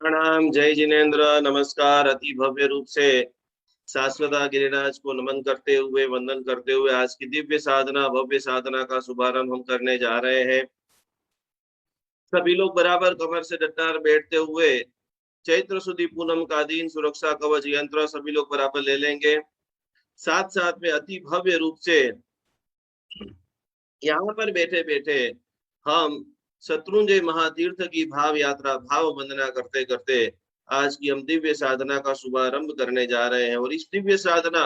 प्रणाम, जय जिनेन्द्र, नमस्कार। अति भव्य रूप से शाश्वता गिरिराज को नमन करते हुए, वंदन करते हुए आज की दिव्य साधना, भव्य साधना का शुभारंभ हम करने जा रहे हैं। सभी लोग बराबर कमर से डटकर बैठते हुए चैत्र सुदी पूनम का दिन सुरक्षा कवच यंत्र सभी लोग बराबर ले लेंगे। साथ साथ में अति भव्य रूप से यहाँ पर बैठे बैठे हम शत्रुंजय महातीर्थ की भाव यात्रा, भाव वंदना करते करते आज की हम दिव्य साधना का शुभारंभ करने जा रहे हैं। और इस दिव्य साधना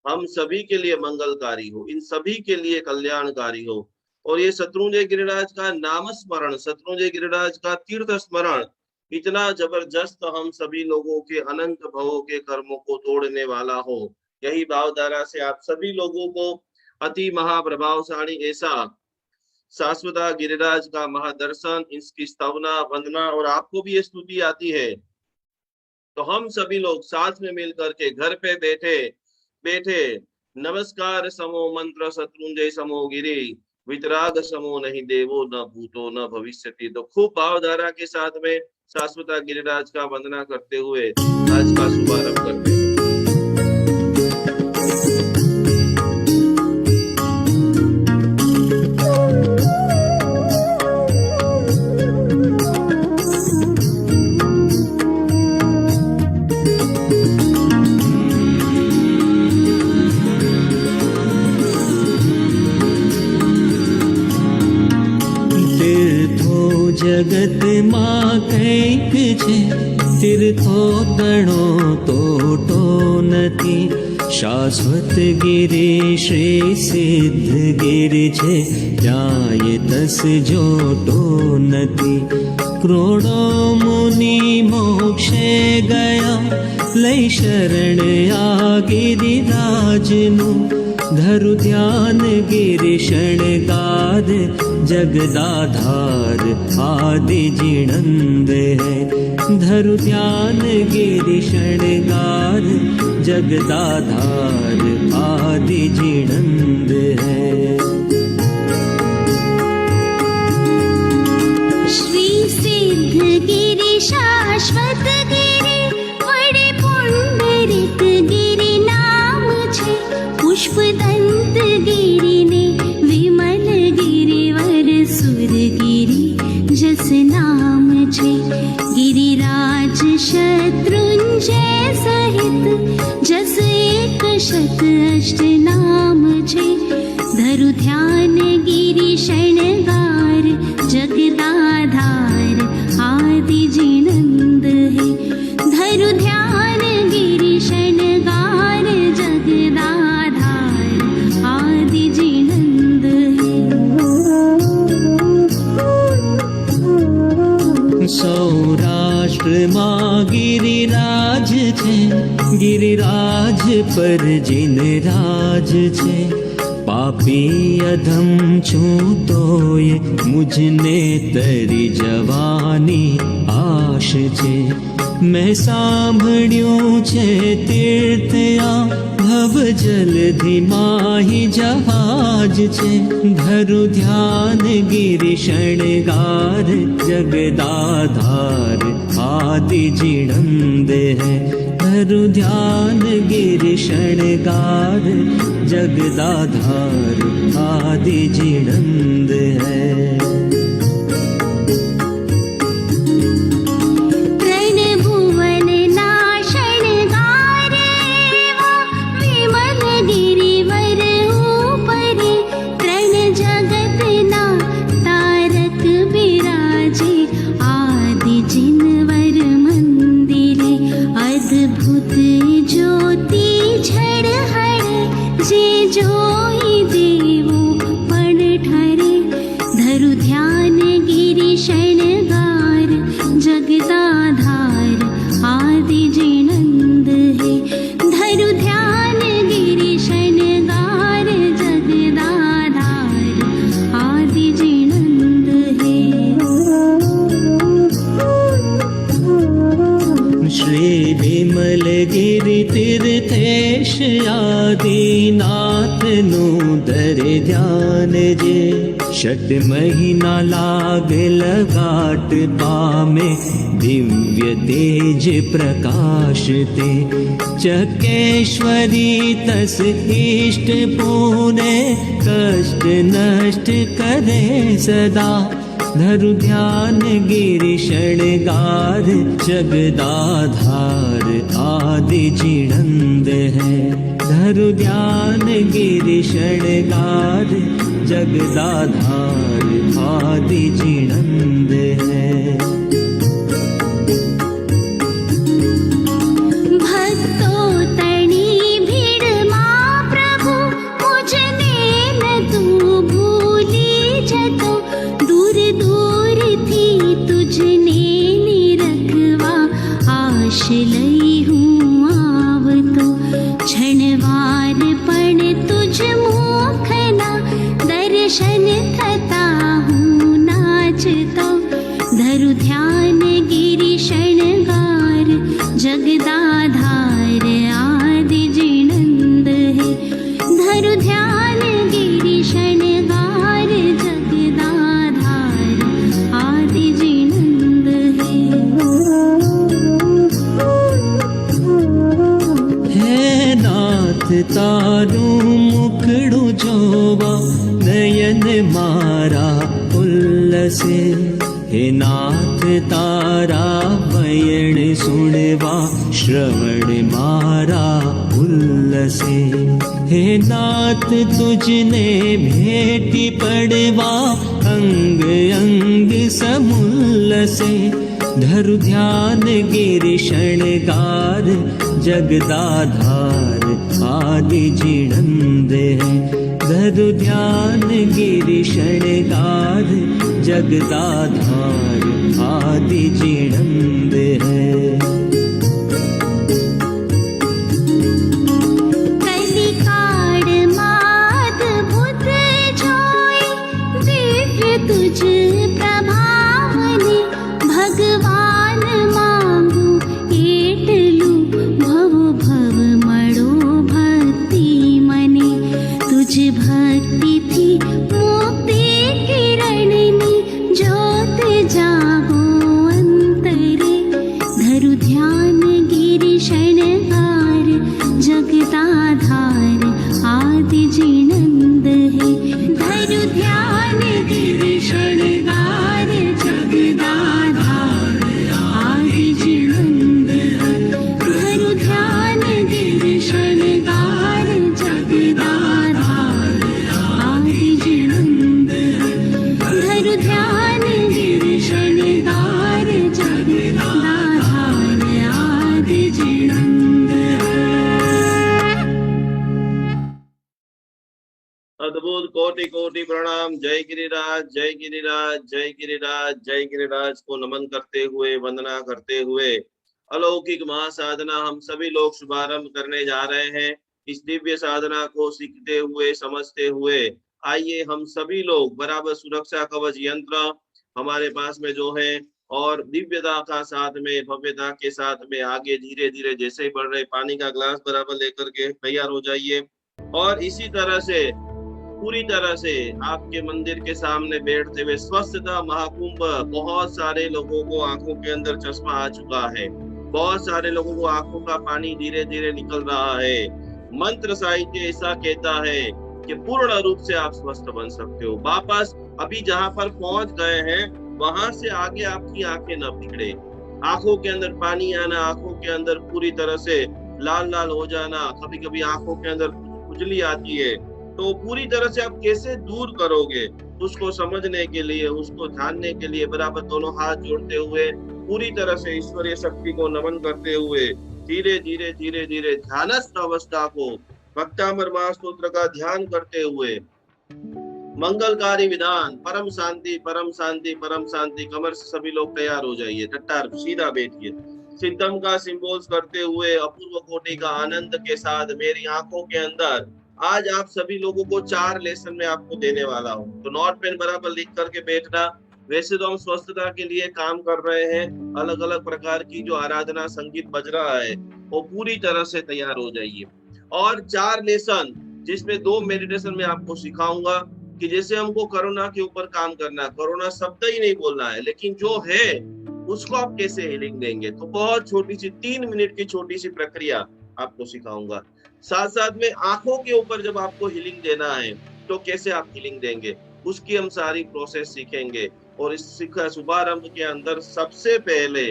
हम सभी के लिए मंगलकारी हो, इन सभी के लिए कल्याणकारी हो। और ये शत्रुंजय गिरिराज का नाम स्मरण, शत्रुंजय गिरिराज का तीर्थ स्मरण इतना जबरदस्त हम सभी लोगों के अनंत भवों के कर्मों को तोड़ने वाला हो। यही भावधारा से आप सभी लोगों को अति महाप्रभावशाली ऐसा शाश्वता गिरिराज का महादर्शन, इसकी स्तवना, वंदना और आपको भी ये स्तुति आती है तो हम सभी लोग साथ में मिलकर के घर पे बैठे बैठे नमस्कार समो मंत्र शत्रुंजय समो गिरि वितराग समो नहीं देवो न भूतो न भविष्यति। तो खूब भावधारा के साथ में शाश्वता गिरिराज का वंदना करते हुए आज का शुभारंभ करते हैं। जगत मां कैक छे तीर्थो गणो तोटो नथी। शाश्वत गिरि श्री सिद्ध गिरि छे जाय तस जोटो नथी। करोड़ो मुनि मोक्षे गया लई शरण आ गिरिराजनु। धरु ध्यान गिरि शणगार जगदाधार आदि जिणंद है। धरु ध्यान गिरि शणगार जगदाधार आदि जिणंद है। श्री सिद्ध गिरि शाश्वत गिरि वडे पुंडरीक गिरि नाम छे। पुष्पदंत गिरि ने विमल गिरिवर सुर गिरि जस नाम छे। गिरिराज शत्रुंजय सहित जस एक शत अष्ट नाम छे। धरु ध्यान गिरि शणगार जगदाधार आदि जिणंद है। धरु ध्यान गिरि शणगार जगदाधार आदि जिणंद है। सौराष्ट्र मां गिरिराज छे गिरिराज पर जिन राज छे। पापी अधम छूं तोय मुझने तरी जवानी आश छे। मैं सांभळ्યું छे तीर्थया भव जलधि माही जहाज छे। धरु ध्यान गिरि शणगार जगदाधार आदि जिणंद है। धरु ध्यान गिरि शणगार जगदाधार आदि जिणंद है। गिरि जे जोई देवो पण ठरे धरु ध्यान गिरि शणगार जगदाधार आदि जिनंद है धरु ध्यान गिरि शणगार जगदाधार आदि जिनंद है। श्री विमल गिरि तीर्थेश आदिनाथ नु दर ध्यान जे षट महीना लाग लगाट पामे दिव्य तेज प्रकाश ते चकेश्वरी तस इष्ट पुणे कष्ट नष्ट करे सदा धरु ध्यान गिरि शणगार जगदाधार आदि जिनंद है धरु ध्यान गिरि शणगार जगदाधार आदि जिनंद है। भक्तों तणी भीड़ मां प्रभु मुझने न तू भूली जतो दूर दूर थी तुझने निरखवा आश लई हूँ आवतो क्षणवार पण तुझ मुखना दर्शन थता हूँ नाचतो धरु ध्यान गिरि शणगार जगदाधार आदि जिनंद है धरु ध्यान गिरि शणगार जगदाधार आदि जिनंद है नाथ तारू मुखड़ू जोवा नयन मारा उल्लसे हे नाथ तारा बयण सुनवा श्रवण मारा उल्लसे हे नाथ तुझने भेटी पड़वा अंग अंग समुल्लसे धरु ध्यान गिरि शणगार जगदाधार आदि जिनंद है धरु ध्यान गिरि शणगार जगदाधार आदि जिनंद है। कलिकाल माद बुध जोई दिव्य तुझ प्रभावने भगवान मांगू एटलू भव भव मड़ो भक्ति मने तुझ भक्ति थी मुक्ति किरणनी ज्योत जागो अंतरे धरु ध्यान गिरि शणगार जगदाधार आदि जिनंद है धरु ध्यान गिरि शणगार जगदाधार आदि जिनंद है धरु ध्यान गिरि शणगार जगदाधार आदि जिनंद है धरु ध्यान गिरि शणगार जगदाधार आदि जिनंद है। अद्भुत कोटि कोटि प्रणाम। जय गिरिराज जय गिरिराज जय गिरिराज जय गिरिराज को नमन करते हुए वंदना करते हुए अलौकिक महासाधना हम सभी लोग शुभारंभ करने जा रहे हैं। इस दिव्य साधना को सीखते हुए समझते हुए आइए हम सभी लोग बराबर सुरक्षा कवच यंत्र हमारे पास में जो है और दिव्यता का साथ में भव्यता के साथ में आगे धीरे धीरे जैसे ही बढ़ रहे पानी का ग्लास बराबर लेकर के तैयार हो जाइए और इसी तरह से पूरी तरह से आपके मंदिर के सामने बैठते हुए स्वस्थता महाकुंभ। बहुत सारे लोगों को आंखों के अंदर चश्मा आ चुका है, बहुत सारे लोगों को आंखों का पानी धीरे धीरे निकल रहा है। मंत्र साहित्य ऐसा कहता है कि पूर्ण रूप से आप स्वस्थ बन सकते हो। वापस अभी जहां पर पहुंच गए हैं वहां से आगे आपकी आंखें न बिगड़े, आंखों के अंदर पानी आना, आंखों के अंदर पूरी तरह से लाल लाल हो जाना, कभी कभी आंखों के अंदर खुजली आती है, तो पूरी तरह से आप कैसे दूर करोगे उसको समझने के लिए, उसको जानने के लिए बराबर दोनों हाथ जोड़ते हुए पूरी तरह से ईश्वरीय शक्ति को नमन करते हुए धीरे धीरे धीरे धीरे ध्यानस्थ अवस्था को भक्तामर महास्तोत्र का ध्यान करते हुए मंगलकारी विधान परम शांति परम शांति परम शांति, कमर से सभी लोग तैयार हो जाइए, टट्टार सीधा बैठिए। सिद्धम का सिंबल्स करते हुए अपूर्व कोटि का आनंद के साथ मेरी आंखों के अंदर आज आप सभी लोगों को 4 लेसन में आपको देने वाला हूँ। तो नोट पेन बराबर लिख करके बैठना। वैसे तो हम स्वस्थता के लिए काम कर रहे हैं, अलग अलग प्रकार की जो आराधना संगीत बज रहा है वो पूरी तरह से तैयार हो जाइए। और 4 लेसन जिसमें 2 मेडिटेशन में आपको सिखाऊंगा कि जैसे हमको कोरोना के ऊपर काम करना है, कोरोना शब्द ही नहीं बोलना है, लेकिन जो है उसको आप कैसे हीलिंग देंगे। तो बहुत छोटी सी 3 मिनट की छोटी सी प्रक्रिया आपको सिखाऊंगा। साथ साथ में आंखों के ऊपर जब आपको हीलिंग देना है तो कैसे आप हीलिंग देंगे, उसकी हम सारी प्रोसेस सीखेंगे। और इस शुभारंभ के अंदर सबसे पहले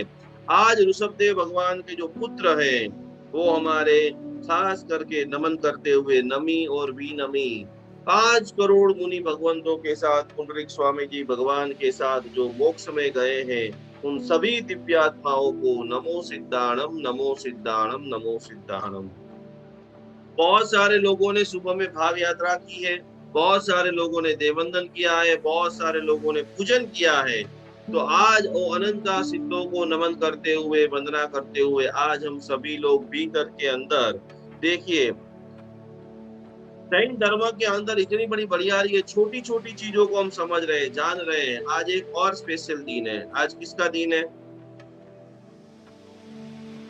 आज ऋषभदेव भगवान के जो पुत्र हैं वो हमारे खास करके नमन करते हुए नमी और विनमी 5 करोड़ मुनि भगवंतों के साथ पुंडरीक स्वामी जी भगवान के साथ जो मोक्ष में गए हैं उन सभी दिव्यात्माओं को नमो सिद्धाणम नमो सिद्धाणम नमो सिद्धाणम। बहुत सारे लोगों ने सुबह में भाव यात्रा की है, बहुत सारे लोगों ने देववंदन किया है, बहुत सारे लोगों ने पूजन किया है। तो आज वो अनंत सिद्धों को नमन करते हुए वंदना करते हुए आज हम सभी लोग भीतर के अंदर देखिए जैन धर्म के अंदर इतनी बड़ी बढ़ियारी है, छोटी छोटी चीजों को हम समझ रहे हैं, जान रहे हैं। आज एक और स्पेशल दिन है। आज किसका दिन है?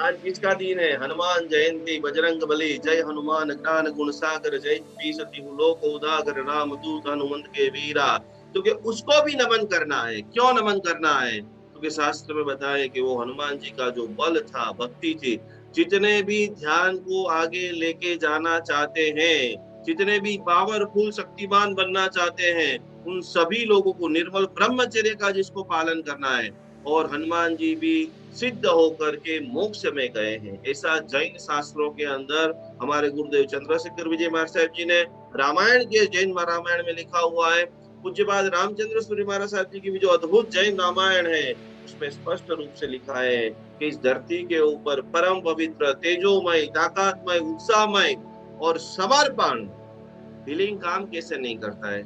आज किसका दिन है? हनुमान जयंती, बजरंग बली, जय हनुमान ज्ञान गुण सागर, जय सती लोक उदागर, राम दूत हनुमंत के वीरा। क्योंकि उसको भी नमन करना है। क्यों नमन करना है? क्योंकि शास्त्र में बताया कि वो हनुमान जी का जो बल था, भक्ति थी, जितने भी ध्यान को आगे लेके जाना चाहते हैं, जितने भी पावरफुल शक्तिमान बनना चाहते हैं, उन सभी लोगों को निर्मल ब्रह्मचर्य का जिसको पालन करना है। और हनुमान जी भी सिद्ध होकर के मोक्ष में गए हैं। ऐसा जैन शास्त्रों के अंदर हमारे गुरुदेव चंद्रशेखर विजय महाराज साहब जी ने रामायण के जैन रामायण में लिखा हुआ है। पूज्यपाद रामचंद्र सूर्य महाराज साहब जी की भी जो अद्भुत जैन रामायण है उसमें स्पष्ट रूप से लिखा है कि इस धरती के ऊपर परम पवित्र, तेजोमय, ताकतमय, उत्साहमय और समर्पण हीलिंग काम कैसे नहीं करता है।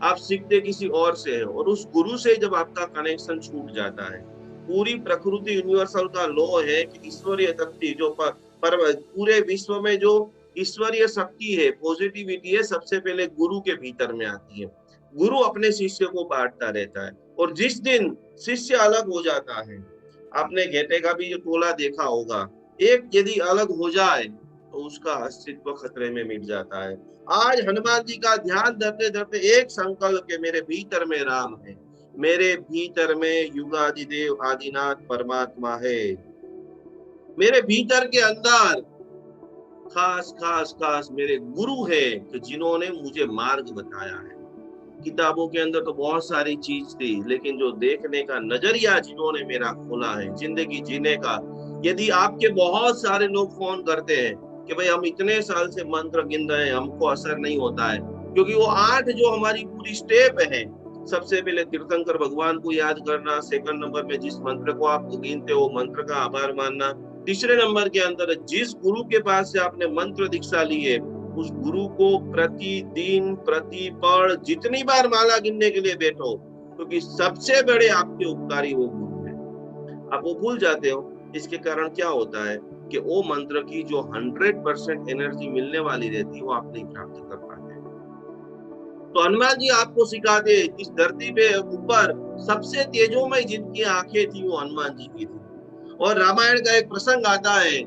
आप सीखते किसी और से है और उस गुरु से जब आपका कनेक्शन छूट जाता है, पूरी प्रकृति यूनिवर्सल का लॉ है कि ईश्वरीय शक्ति जो पूरे विश्व में जो ईश्वरीय शक्ति है, पॉजिटिविटी है, सबसे पहले गुरु के भीतर में आती है। गुरु अपने शिष्य को बांटता रहता है और जिस दिन शिष्य अलग हो जाता है, आपने घेटे का भी जो टोला देखा होगा, एक यदि अलग हो जाए तो उसका अस्तित्व खतरे में मिट जाता है। आज हनुमान जी का ध्यान धरते धरते एक संकल्प के मेरे भीतर में राम है, मेरे भीतर में युगादिदेव आदिनाथ परमात्मा है, मेरे भीतर के अंदर खास खास खास मेरे गुरु है कि जिन्होंने मुझे मार्ग बताया है। किताबों के अंदर तो बहुत सारी चीज थी, लेकिन जो देखने का नजरिया जिन्होंने मेरा खोला है जिंदगी जीने का। यदि आपके बहुत सारे लोग फोन करते हैं कि भाई हम इतने साल से मंत्र गिन रहे हैं, हमको असर नहीं होता है, क्योंकि वो 8 जो हमारी पूरी स्टेप है, सबसे पहले तीर्थंकर भगवान को याद करना, सेकंड नंबर में जिस मंत्र को आप गिनते हो मंत्र का आभार मानना, तीसरे नंबर के अंदर जिस गुरु के पास से आपने मंत्र दीक्षा ली है उस गुरु को प्रतिदिन प्रतिपल जितनी बार माला गिनने के लिए बैठो, क्योंकि सबसे बड़े आपके उपकारी वो गुरु है। आप वो भूल जाते हो। इसके कारण क्या होता है कि वो मंत्र की जो 100% एनर्जी मिलने वाली रहती है वो आप नहीं प्राप्त कर पाते। तो हनुमान जी आपको सिखाते इस धरती पे ऊपर सबसे तेजोमय जिनकी आंखें थी वो हनुमान जी की थी। और रामायण का एक प्रसंग आता है,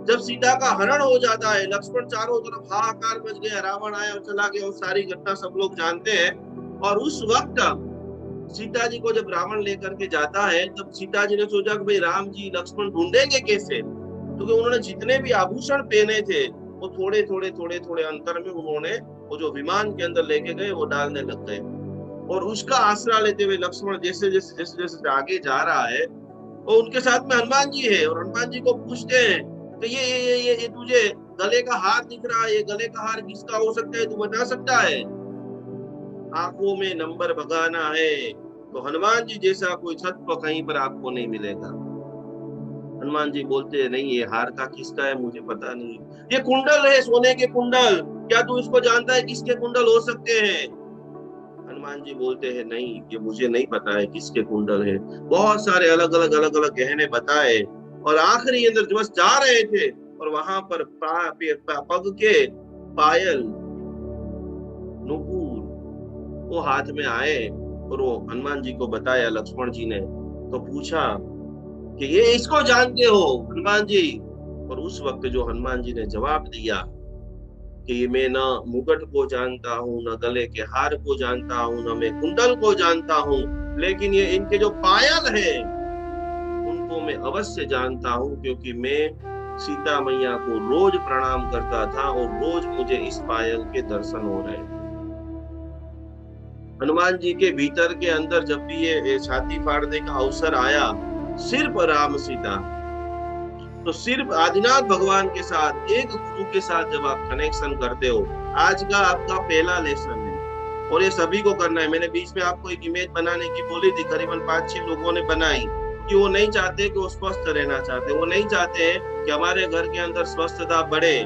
जब सीता का हरण हो जाता है, लक्ष्मण चारों तरफ हाहाकार मच गया, रावण आया और चला गया, और सारी घटना सब लोग जानते हैं। और उस वक्त सीता जी को जब रावण लेकर के जाता है तब सीता जी ने सोचा कि भाई राम जी लक्ष्मण ढूंढेंगे कैसे, क्योंकि उन्होंने जितने भी आभूषण पहने थे वो थोड़े थोड़े अंतर में उन्होंने वो जो विमान के अंदर लेके गए वो डालने लग गए। और उसका आसरा लेते हुए लक्ष्मण जैसे जैसे आगे जा रहा है और उनके साथ में हनुमान जी है, और हनुमान जी को पूछते हैं तो ये तुझे गले का हार दिख रहा है, ये गले का हार किसका हो सकता है, तू बता सकता है? आंखों में नंबर भगाना है तो हनुमान जी जैसा कोई सत्व कहीं पर आपको नहीं मिलेगा। हनुमान जी बोलते हैं नहीं, ये हार का किसका है मुझे पता नहीं, ये कुंडल है सोने के कुंडल, क्या तू इसको जानता है किसके कुंडल हो सकते हैं? हनुमान जी बोलते हैं नहीं, ये मुझे नहीं पता है किसके कुंडल है। बहुत सारे अलग अलग गहने बताए, और आखिरी अंदर जो बस जा रहे थे और वहां पर पग के पायल नुपुर वो हाथ में आए, और वो हनुमान जी को बताया लक्ष्मण जी ने। तो पूछा कि ये इसको जानते हो हनुमान जी? और उस वक्त जो हनुमान जी ने जवाब दिया कि मैं न मुकुट को जानता हूँ, न गले के हार को जानता हूँ, न मैं कुंडल को जानता हूँ, लेकिन ये इनके जो पायल है उनको मैं अवश्य जानता हूँ, क्योंकि मैं सीता मैया को रोज प्रणाम करता था और रोज मुझे इस पायल के दर्शन हो रहे हैं। हनुमान जी के भीतर के अंदर जब भी ये छाती फाड़ने का अवसर आया, सिर्फ राम सीता, तो सिर्फ आदिनाथ भगवान के साथ, एक गुरु के साथ जब आप कनेक्शन करते हो, आज का आपका पहला लेसन है और ये सभी को करना है। मैंने बीच में आपको एक इमेज बनाने की बोली थी, करीबन 5-6 लोगों ने बनाई, कि वो नहीं चाहते कि वो स्वस्थ रहना चाहते, वो नहीं चाहते हैं कि हमारे घर के अंदर स्वस्थता बढ़े।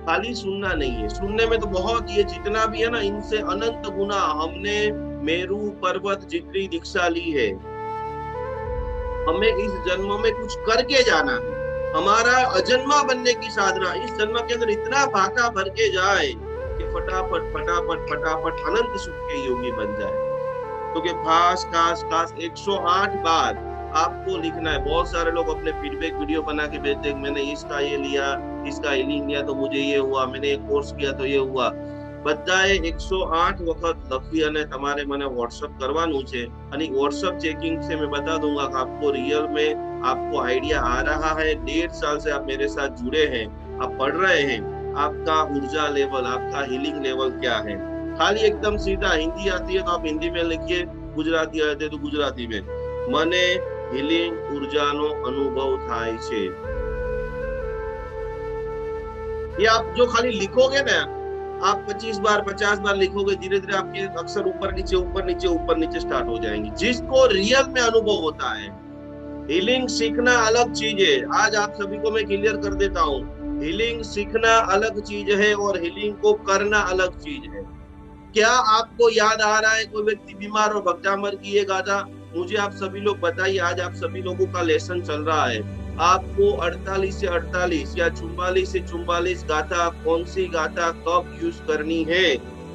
खाली सुनना नहीं है, सुनने में तो बहुत, ये जितना भी है ना इनसे अनंत गुना हमने मेरू पर्वत जितनी दीक्षा ली है। हमें इस जन्म में कुछ करके जाना है, हमारा अजन्मा बनने की साधना इस जन्म के अंदर इतना भाका भर के जाए कि फटाफट फटाफट फटाफट अनंत सुख के योगी बन जाए। तो कि खास खास खास 108 बार आपको लिखना है। बहुत सारे लोग अपने फीडबैक वीडियो बना के भेजते हैं, मैंने इसका ये लिया, इसका हीलिंग लिया तो मुझे ये हुआ, मैंने एक कोर्स किया तो ये हुआ। બધાએ 108 वक्त લખી અને તમારે મને व्हाट्सएप કરવાનું છે અને व्हाट्सएप चेकिंग से मैं बता दूंगा कि आपको रियल में आपको आइडिया आ रहा है। 1.5 साल से आप मेरे साथ जुड़े हैं, आप पढ़ रहे हैं, आपका ऊर्जा लेवल, आपका हीलिंग लेवल क्या है। खाली एकदम सीधा हिंदी आती है तो आप हिंदी में लिखिए, गुजराती आती है तो गुजराती में, મને हीलिंग ऊर्जाનો अनुभव થાય છે। ये आप जो खाली लिखोगे ना, आप 25 बार 50 बार लिखोगे, धीरे धीरे आपके अक्षर ऊपर नीचे ऊपर नीचे ऊपर नीचे स्टार्ट हो जाएंगे। जिसको रियल में अनुभव होता है, हीलिंग सीखना अलग चीज है। आज आप सभी को मैं क्लियर कर देता हूँ, हीलिंग सीखना अलग चीज है और हीलिंग को करना अलग चीज है। क्या आपको याद आ रहा है कोई व्यक्ति बीमार और भक्तामर की ये गाथा? मुझे आप सभी लोग बताइए, आज आप सभी लोगों का लेसन चल रहा है, आपको 48 से 48 या 44 से 44 गाथा, कौन सी गाथा कब यूज करनी है,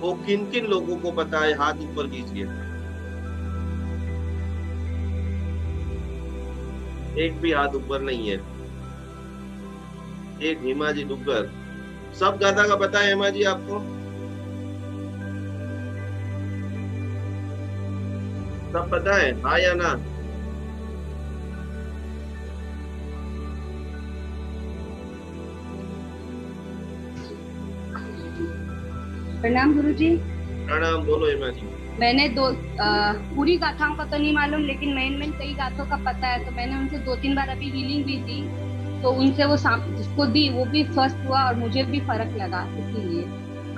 वो किन किन लोगों को पता है? हाथ ऊपर कीजिए। एक भी हाथ ऊपर नहीं है। एक हेमा जी डुग्गर, सब गाथा का पता है हेमा जी आपको? सब पता है, हाँ या ना? प्रणाम गुरुजी। प्रणाम, बोलो हेमा जी। मैंने पूरी गाथाओं का तो नहीं मालूम, लेकिन मेन कई गाथों का पता है। तो मैंने उनसे 2-3 बार अभी हीलिंग भी दी, तो उनसे वो जिसको दी वो भी स्वस्थ हुआ और मुझे भी फर्क लगा, इसीलिए।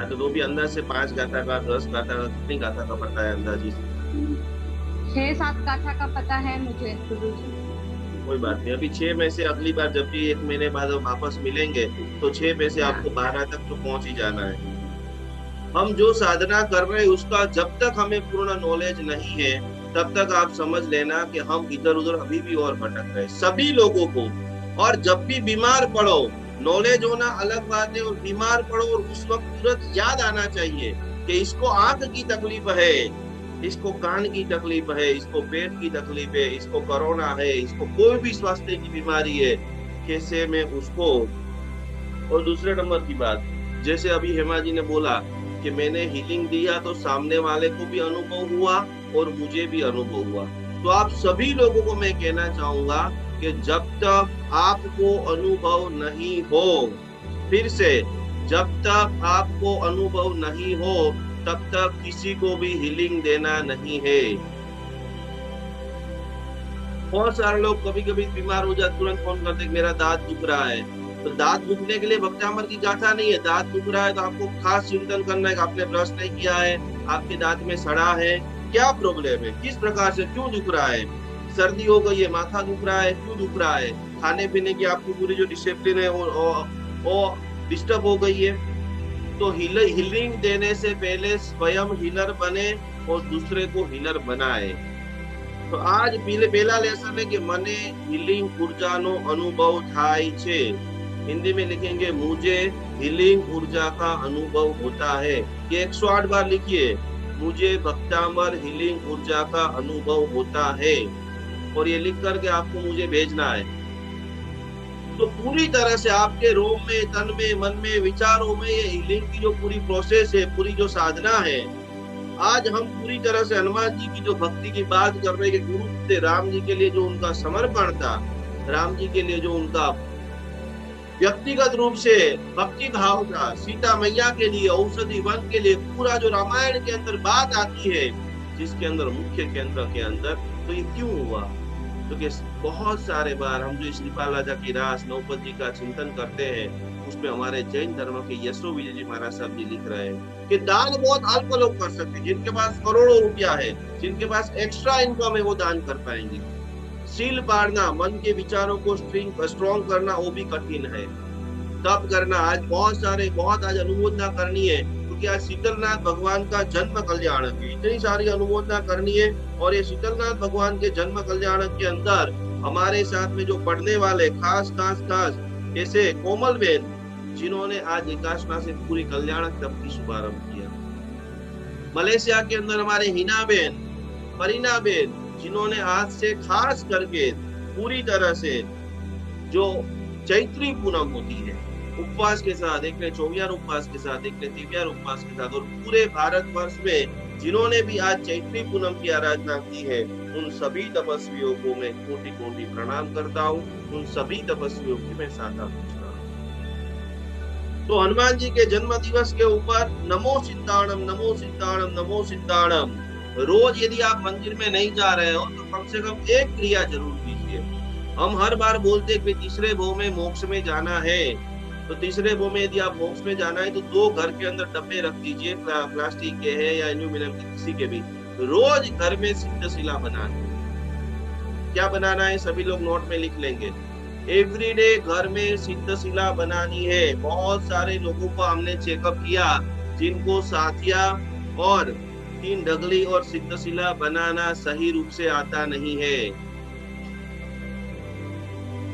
तो वो भी अंदाज से 5 गाथा का, 10 गाथा का, कितनी गाथा का पता है अंदाजी? 6-7 गाथा का पता है मुझे गुरुजी। कोई बात नहीं, अभी 6 में से अगली बार जब भी 1 महीने बाद वापस मिलेंगे तो 6 में से आपको 12 तक तो पहुंच ही जाना है। हम जो साधना कर रहे हैं उसका जब तक हमें पूर्ण नॉलेज नहीं है, तब तक आप समझ लेना कि हम इधर उधर अभी भी और भटक रहे सभी लोगों को। और जब भी बीमार पड़ो, नॉलेज होना अलग बात है, और बीमार पड़ो और उस वक्त तुरंत याद आना चाहिए कि इसको आंख की तकलीफ है, इसको कान की तकलीफ है, इसको पेट की तकलीफ है, इसको कोरोना है, इसको कोई भी स्वास्थ्य की बीमारी है, कैसे मैं उसको। और दूसरे नंबर की बात, जैसे अभी हेमा जी ने बोला कि मैंने हीलिंग दिया तो सामने वाले को भी अनुभव हुआ और मुझे भी अनुभव हुआ। तो आप सभी लोगों को मैं कहना चाहूंगा कि जब तक आपको अनुभव नहीं हो, फिर से जब तक आपको अनुभव नहीं हो, तब तक किसी को भी हीलिंग देना नहीं है। बहुत सारे लोग कभी कभी बीमार हो जाते, तुरंत फोन करते मेरा दांत दुख रहा है। तो दांत दुखने के लिए भक्तामर की गाथा नहीं है। दांत दुख रहा है तो आपको खास चिंतन करना है कि आपने ब्रश नहीं किया है, आपके दांत में सड़ा है, क्या प्रॉब्लम है, किस प्रकार से क्यों दुख रहा है। सर्दी हो गई है, माथा दुख रहा है, क्यों दुख रहा है? खाने पीने की आपकी पूरी जो डिसिप्लिन है वो डिस्टर्ब हो गई है। तो हीलिंग देने से पहले स्वयं हीलर बने और दूसरे को हीलर बनाए। तो आज पहला लेसन है कि मने हीलिंग ऊर्जानो अनुभव थाय छे। हिंदी में लिखेंगे मुझे हीलिंग ऊर्जा का अनुभव होता है। ये 108 बार लिखिए, मुझे भक्तामर हीलिंग ऊर्जा का अनुभव होता है, और ये लिख करके आपको मुझे भेजना है। तो पूरी तरह से आपके रोम में, तन में, मन में, विचारों में ये हीलिंग की जो पूरी प्रोसेस है, पूरी जो साधना है, आज हम पूरी तरह से हनुमान जी की जो भक्ति की बात कर रहे हैं कि गुरु थे, राम जी के लिए जो उनका समर्पण था, राम जी के लिए जो उनका व्यक्तिगत रूप से भक्ति भाव था, सीता मैया के लिए, औषधि वन के लिए, पूरा जो रामायण के अंदर बात आती है, जिसके अंदर मुख्य केंद्र के अंदर, तो ये क्यों हुआ? क्योंकि बहुत सारे बार हम जो श्रीपाल राजा की रास नौपत जी का चिंतन करते हैं, उसमें हमारे जैन धर्म के यशो विजय जी महाराज साहब जी लिख रहे हैं कि दान बहुत अल्प लोग कर सकते हैं, जिनके पास करोड़ों रुपया है, जिनके पास एक्स्ट्रा इनकम है, वो दान कर पाएंगे। सील पाड़ना, मन के विचारों को स्ट्रॉन्ग करना, वो भी कठिन है। तप करना, आज बहुत आज अनुमोदना करनी है, क्योंकि आज शीतलनाथ भगवान का जन्म कल्याण की इतनी सारी अनुमोदना करनी है। और ये शीतलनाथ भगवान के जन्म कल्याण के अंदर हमारे साथ में जो पढ़ने वाले खास जैसे कोमल बेन, जिन्होंने आज एकाशना से पूरी कल्याण तप की शुभारंभ किया। मलेशिया के अंदर हमारे हिना बेन, परीना बेन, जिन्होंने आज से खास करके पूरी तरह से जो चैत्री पूनम होती है, उपवास के साथ, एक ने 24 उपवास के साथ, एक ने 23 उपवास के साथ, और पूरे भारतवर्ष में जिन्होंने भी आज चैत्री पूनम की आराधना की है, उन सभी तपस्वियों को मैं कोटि कोटि प्रणाम करता हूँ। उन सभी तपस्वियों की मैं साधा पूछता हूँ। तो हनुमान जी के जन्म दिवस के ऊपर नमो सिद्धाणम, नमो सिद्धाणम, नमो सिद्धाणम। रोज यदि आप मंदिर में नहीं जा रहे हो तो कम से कम एक क्रिया जरूर कीजिए। हम हर बार बोलते हैं कि तीसरे भव में मोक्ष में जाना है, तो तीसरे भव में यदि आप मोक्ष में जाना है तो 2 घर के अंदर डब्बे रख दीजिए, प्लास्टिक के है या एल्यूमिनियम के, किसी के भी। रोज घर में सिद्धशिला बनाना है। क्या बनाना है? सभी लोग नोट में लिख लेंगे। एवरीडे घर में सिद्धशिला बनानी है। बहुत सारे लोगों को हमने चेकअप किया जिनको साथिया और 3 ढगली और सिद्धशिला बनाना सही रूप से आता नहीं है।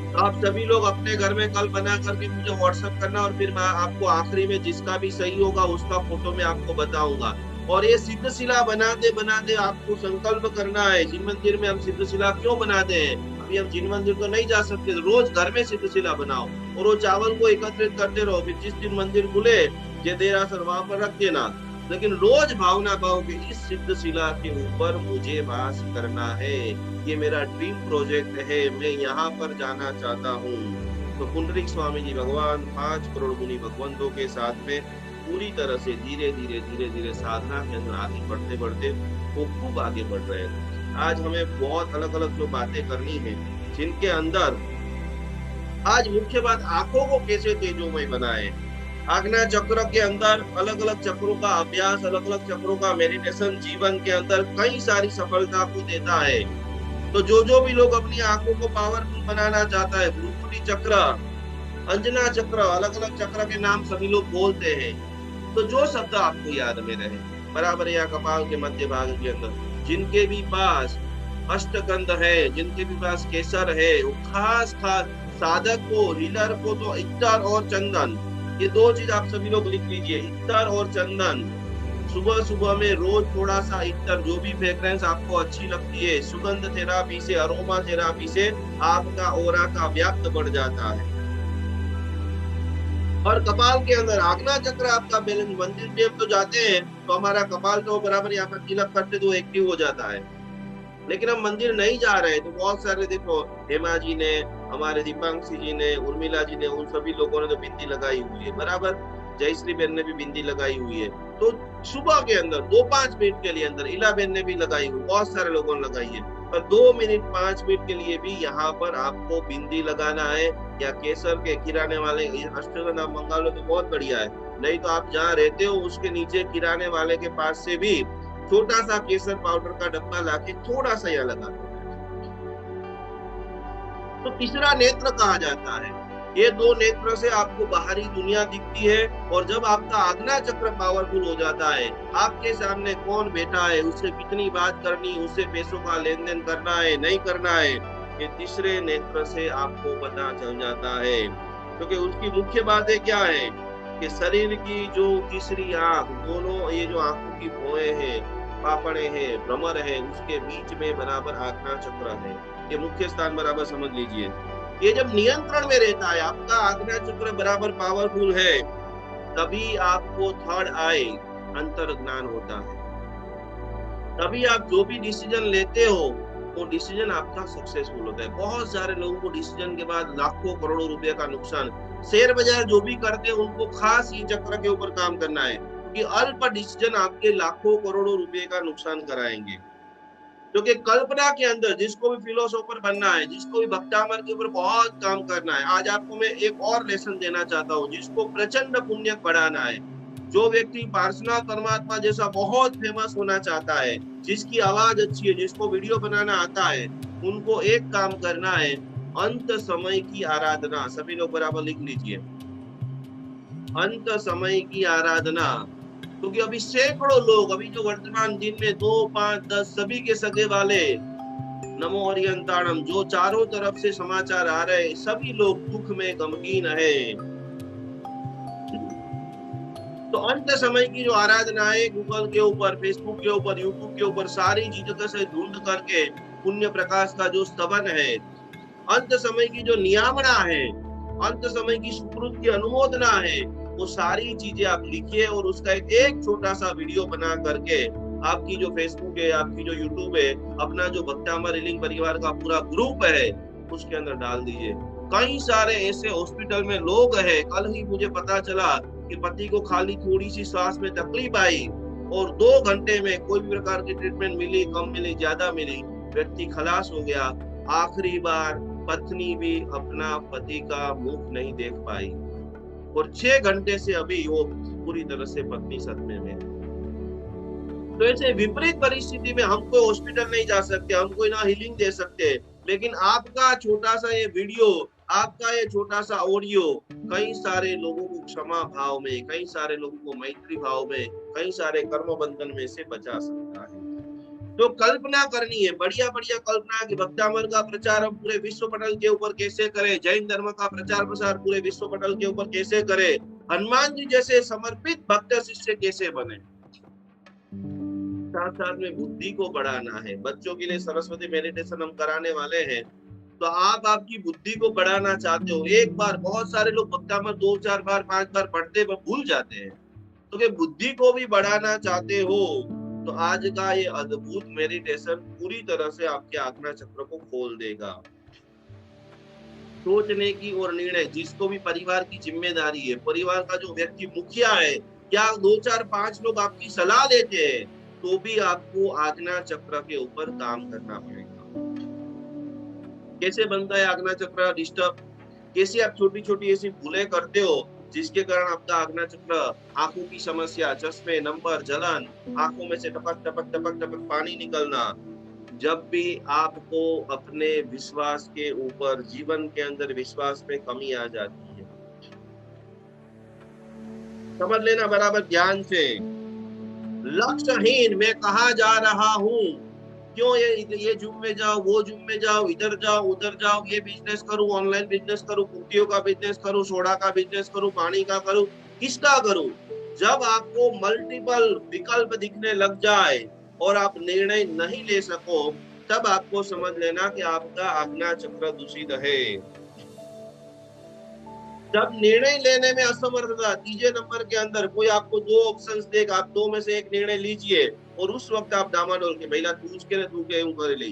तो आप सभी लोग अपने घर में कल बना करके मुझे व्हाट्सएप करना, और फिर मैं आपको आखिरी में जिसका भी सही होगा उसका फोटो में आपको बताऊंगा। और ये सिद्धशिला बनाते आपको संकल्प करना है। जिन मंदिर में हम सिद्धशिला क्यों बनाते हैं? अभी हम जिन मंदिर तो नहीं जा सकते, रोज घर में सिद्धशिला बनाओ और वो चावल को एकत्रित करते रहो। फिर जिस दिन मंदिर खुले जे देरासर वहां पर रख देना, लेकिन रोज भावना पाओ कि इस सिद्धशिला के ऊपर मुझे वास करना है, ये मेरा ड्रीम प्रोजेक्ट है, मैं यहाँ पर जाना चाहता हूँ। तो पुंडरीक स्वामी जी भगवान 5 करोड़ मुनि भगवंतों के साथ में पूरी तरह से धीरे धीरे साधना के अंदर आगे बढ़ते वो खूब आगे बढ़ रहे हैं। आज हमें बहुत अलग अलग जो बातें करनी है, जिनके अंदर आज मुख्य बात आंखों को कैसे तेजोमय बनाए। आज्ञा चक्र के अंदर अलग अलग चक्रों का अभ्यास, अलग अलग चक्रों का मेडिटेशन जीवन के अंदर कई सारी सफलता को देता है। तो जो भी लोग अपनी आंखों को पावरफुल बनाना चाहता है, भ्रुकुटी चक्र, अंजना चक्र, अलग अलग चक्र के नाम सभी लोग बोलते हैं। तो जो शब्द आपको याद में रहे, बराबर या कपाल के मध्य भाग के अंदर जिनके भी पास अष्टगंध है, जिनके भी पास केसर है, वो खास साधक को, हीलर को तो इत्तर और चंदन, ये 2 चीज आप सभी लोग लिख लीजिए। इत्तर और चंदन, सुबह में रोज थोड़ा सा इत्तर, जो भी फ्रेग्रेंस आपको अच्छी लगती है, सुगंध थेरापी से, अरोमा थेरापी से आपका ऑरा का व्याप्त बढ़ जाता है। और कपाल के अंदर आज्ञा चक्र आपका बैलेंस, मंदिर में हम तो जाते हैं तो हमारा कपाल तो बराबर यहाँ पर तिलक करते तो एक्टिव हो जाता है, लेकिन हम मंदिर नहीं जा रहे तो बहुत सारे, देखो हेमा जी ने, हमारे दीपांशी जी ने, उर्मिला जी ने, उन सभी लोगों ने तो बिंदी लगाई हुई है, बराबर जयश्री बहन ने भी बिंदी लगाई हुई है। तो सुबह के अंदर 2-5 मिनट के लिए अंदर इला बहन ने भी लगाई हुई, बहुत सारे लोगों ने लगाई है, पर 2 मिनट 5 मिनट के लिए भी यहाँ पर आपको बिंदी लगाना है। या केसर के किराने वाले अष्टगंध आप मंगा लो तो बहुत बढ़िया है, नहीं तो आप जहाँ रहते हो उसके नीचे किराने वाले के पास से भी छोटा सा केसर पाउडर का डब्बा लाके थोड़ा सा यहाँ लगा दो। तो तीसरा नेत्र कहा जाता है। ये दो नेत्र से आपको बाहरी दुनिया दिखती है, और जब आपका आज्ञा चक्र पावरफुल हो जाता है, आपके सामने कौन बैठा है, उससे कितनी बात करनी, उससे पैसों का लेन देन करना है नहीं करना है, ये तीसरे नेत्र से आपको पता चल जाता है। क्योंकि उसकी मुख्य बातें क्या है कि शरीर की जो तीसरी आंख, दोनों ये जो आंखों की भौएं हैं, पापड़े हैं, भ्रमर है, उसके बीच में बराबर आज्ञा चक्र है। ये मुख्य स्थान बराबर समझ लीजिए। ये जब नियंत्रण में रहता है, आपका आज्ञा चक्र बराबर पावरफुल है, तभी आपको थर्ड आई अंतर ज्ञान होता है। तभी आप जो भी डिसीजन लेते हो वो डिसीजन आपका सक्सेसफुल होता है। बहुत सारे लोगों को डिसीजन के बाद लाखों करोड़ों रुपए का नुकसान, शेयर बाजार जो भी करते हैं उनको खास ये चक्र के ऊपर काम करना है कि अल्प डिसीजन आपके लाखों करोड़ों रुपए का नुकसान कराएंगे। क्योंकि कल्पना के अंदर जिसको भी फिलोसोफर बनना है, जिसको भी भक्तामर के ऊपर बहुत काम करना है, आज आपको मैं एक और लेसन देना चाहता हूँ, जिसको प्रचंड पुण्य बढ़ाना है, जो व्यक्ति पार्श्वनाथ परमात्मा जैसा बहुत फेमस होना चाहता है, जिसकी आवाज अच्छी है, जिसको वीडियो बनाना आता है, उनको एक काम करना है, अंत समय की आराधना। सभी लोग बराबर लिख लीजिए, अंत समय की आराधना। क्योंकि अभी सैकड़ों लोग, अभी जो वर्तमान दिन में 2, 5, 10 सभी के सगे वाले, नमो हरियंताणम, जो चारों तरफ से समाचार आ रहे हैं, सभी लोग दुख में गमगीन है। तो अंत समय की जो आराधना है, गूगल के ऊपर, फेसबुक के ऊपर, यूट्यूब के ऊपर सारी चीजों से ढूंढ करके पुण्य प्रकाश का जो स्तवन है, अंत समय की जो नियामना है, अंत समय की सुकृत की अनुमोदना है, वो सारी चीजें आप लिखिए और उसका एक छोटा सा वीडियो बना करके आपकी जो फेसबुक है, आपकी जो यूट्यूब है, अपना जो भक्तामर हीलिंग परिवार का पूरा ग्रुप है, उसके अंदर डाल दीजिए। कई सारे ऐसे हॉस्पिटल में लोग हैं, कल ही मुझे पता चला कि पति को खाली थोड़ी सी सांस में तकलीफ आई और 2 घंटे में कोई भी प्रकार की ट्रीटमेंट मिली, कम मिली, ज्यादा मिली, व्यक्ति खलास हो गया। आखिरी बार पत्नी भी अपना पति का मुख नहीं देख पाई और 6 घंटे से अभी वो पूरी तरह से पत्नी सदमे में। तो ऐसे विपरीत परिस्थिति में हम कोई हॉस्पिटल नहीं जा सकते, हम कोई ना हीलिंग दे सकते, लेकिन आपका छोटा सा ये वीडियो, आपका ये छोटा सा ऑडियो कई सारे लोगों को क्षमा भाव में, कई सारे लोगों को मैत्री भाव में, कई सारे कर्म बंधन में से बचा सकता है। तो कल्पना करनी है, बढ़िया बढ़िया कल्पना कि भक्तामर का प्रचार हम पूरे विश्व पटल के ऊपर कैसे करें, जैन धर्म का प्रचार प्रसार पूरे विश्व पटल के ऊपर कैसे करें, हनुमान जी जैसे समर्पित भक्त शिष्य कैसे बने। साथ साथ में बुद्धि को बढ़ाना है। बच्चों के लिए सरस्वती मेडिटेशन हम कराने वाले हैं, तो आप आपकी बुद्धि को बढ़ाना चाहते हो, एक बार, बहुत सारे लोग भक्तामर 2, 4 बार, 5 बार पढ़ते भूल जाते हैं, तो कि बुद्धि को भी बढ़ाना चाहते हो तो आज का ये अद्भुत मेडिटेशन पूरी तरह से आपके आज्ञा चक्र को खोल देगा। सोचने की और निर्णय, जिसको भी परिवार की जिम्मेदारी है, परिवार का जो व्यक्ति मुखिया है, या 2, 4, 5 लोग आपकी सलाह देते हैं, तो भी आपको आज्ञा चक्र के ऊपर काम करना पड़ेगा। कैसे बनता है आज्ञा चक्र डिस्टर्ब, कैसे आप छोटी छोटी ऐसी भूलें करते हो जिसके कारण आपका आज्ञा चक्र, आंखों की समस्या, चश्मे, नंबर, जलन, आंखों में से टपक टपक टपक टपक पानी निकलना। जब भी आपको अपने विश्वास के ऊपर, जीवन के अंदर विश्वास में कमी आ जाती है, समझ लेना बराबर ध्यान से, लक्ष्यहीन मैं कहाँ जा रहा हूँ, क्यों ये जिम में जाओ, वो जिम में जाओ, इधर जाओ, उधर जाओ, ये बिजनेस करूं, ऑनलाइन बिजनेस करूं, कुर्तियों का बिजनेस करूं, सोडा का बिजनेस करूं, पानी का करूं, किसका करूं। जब आपको मल्टीपल विकल्प दिखने लग जाए और आप निर्णय नहीं ले सको, तब आपको समझ लेना कि आपका आज्ञा चक्र दूषित है। जब निर्णय लेने में असमर्थता, 3 नंबर के अंदर कोई आपको 2 ऑप्शंस देगा, आप 2 में से एक निर्णय लीजिए और उस वक्त आप डामाडोल के महिला तू के करे ले।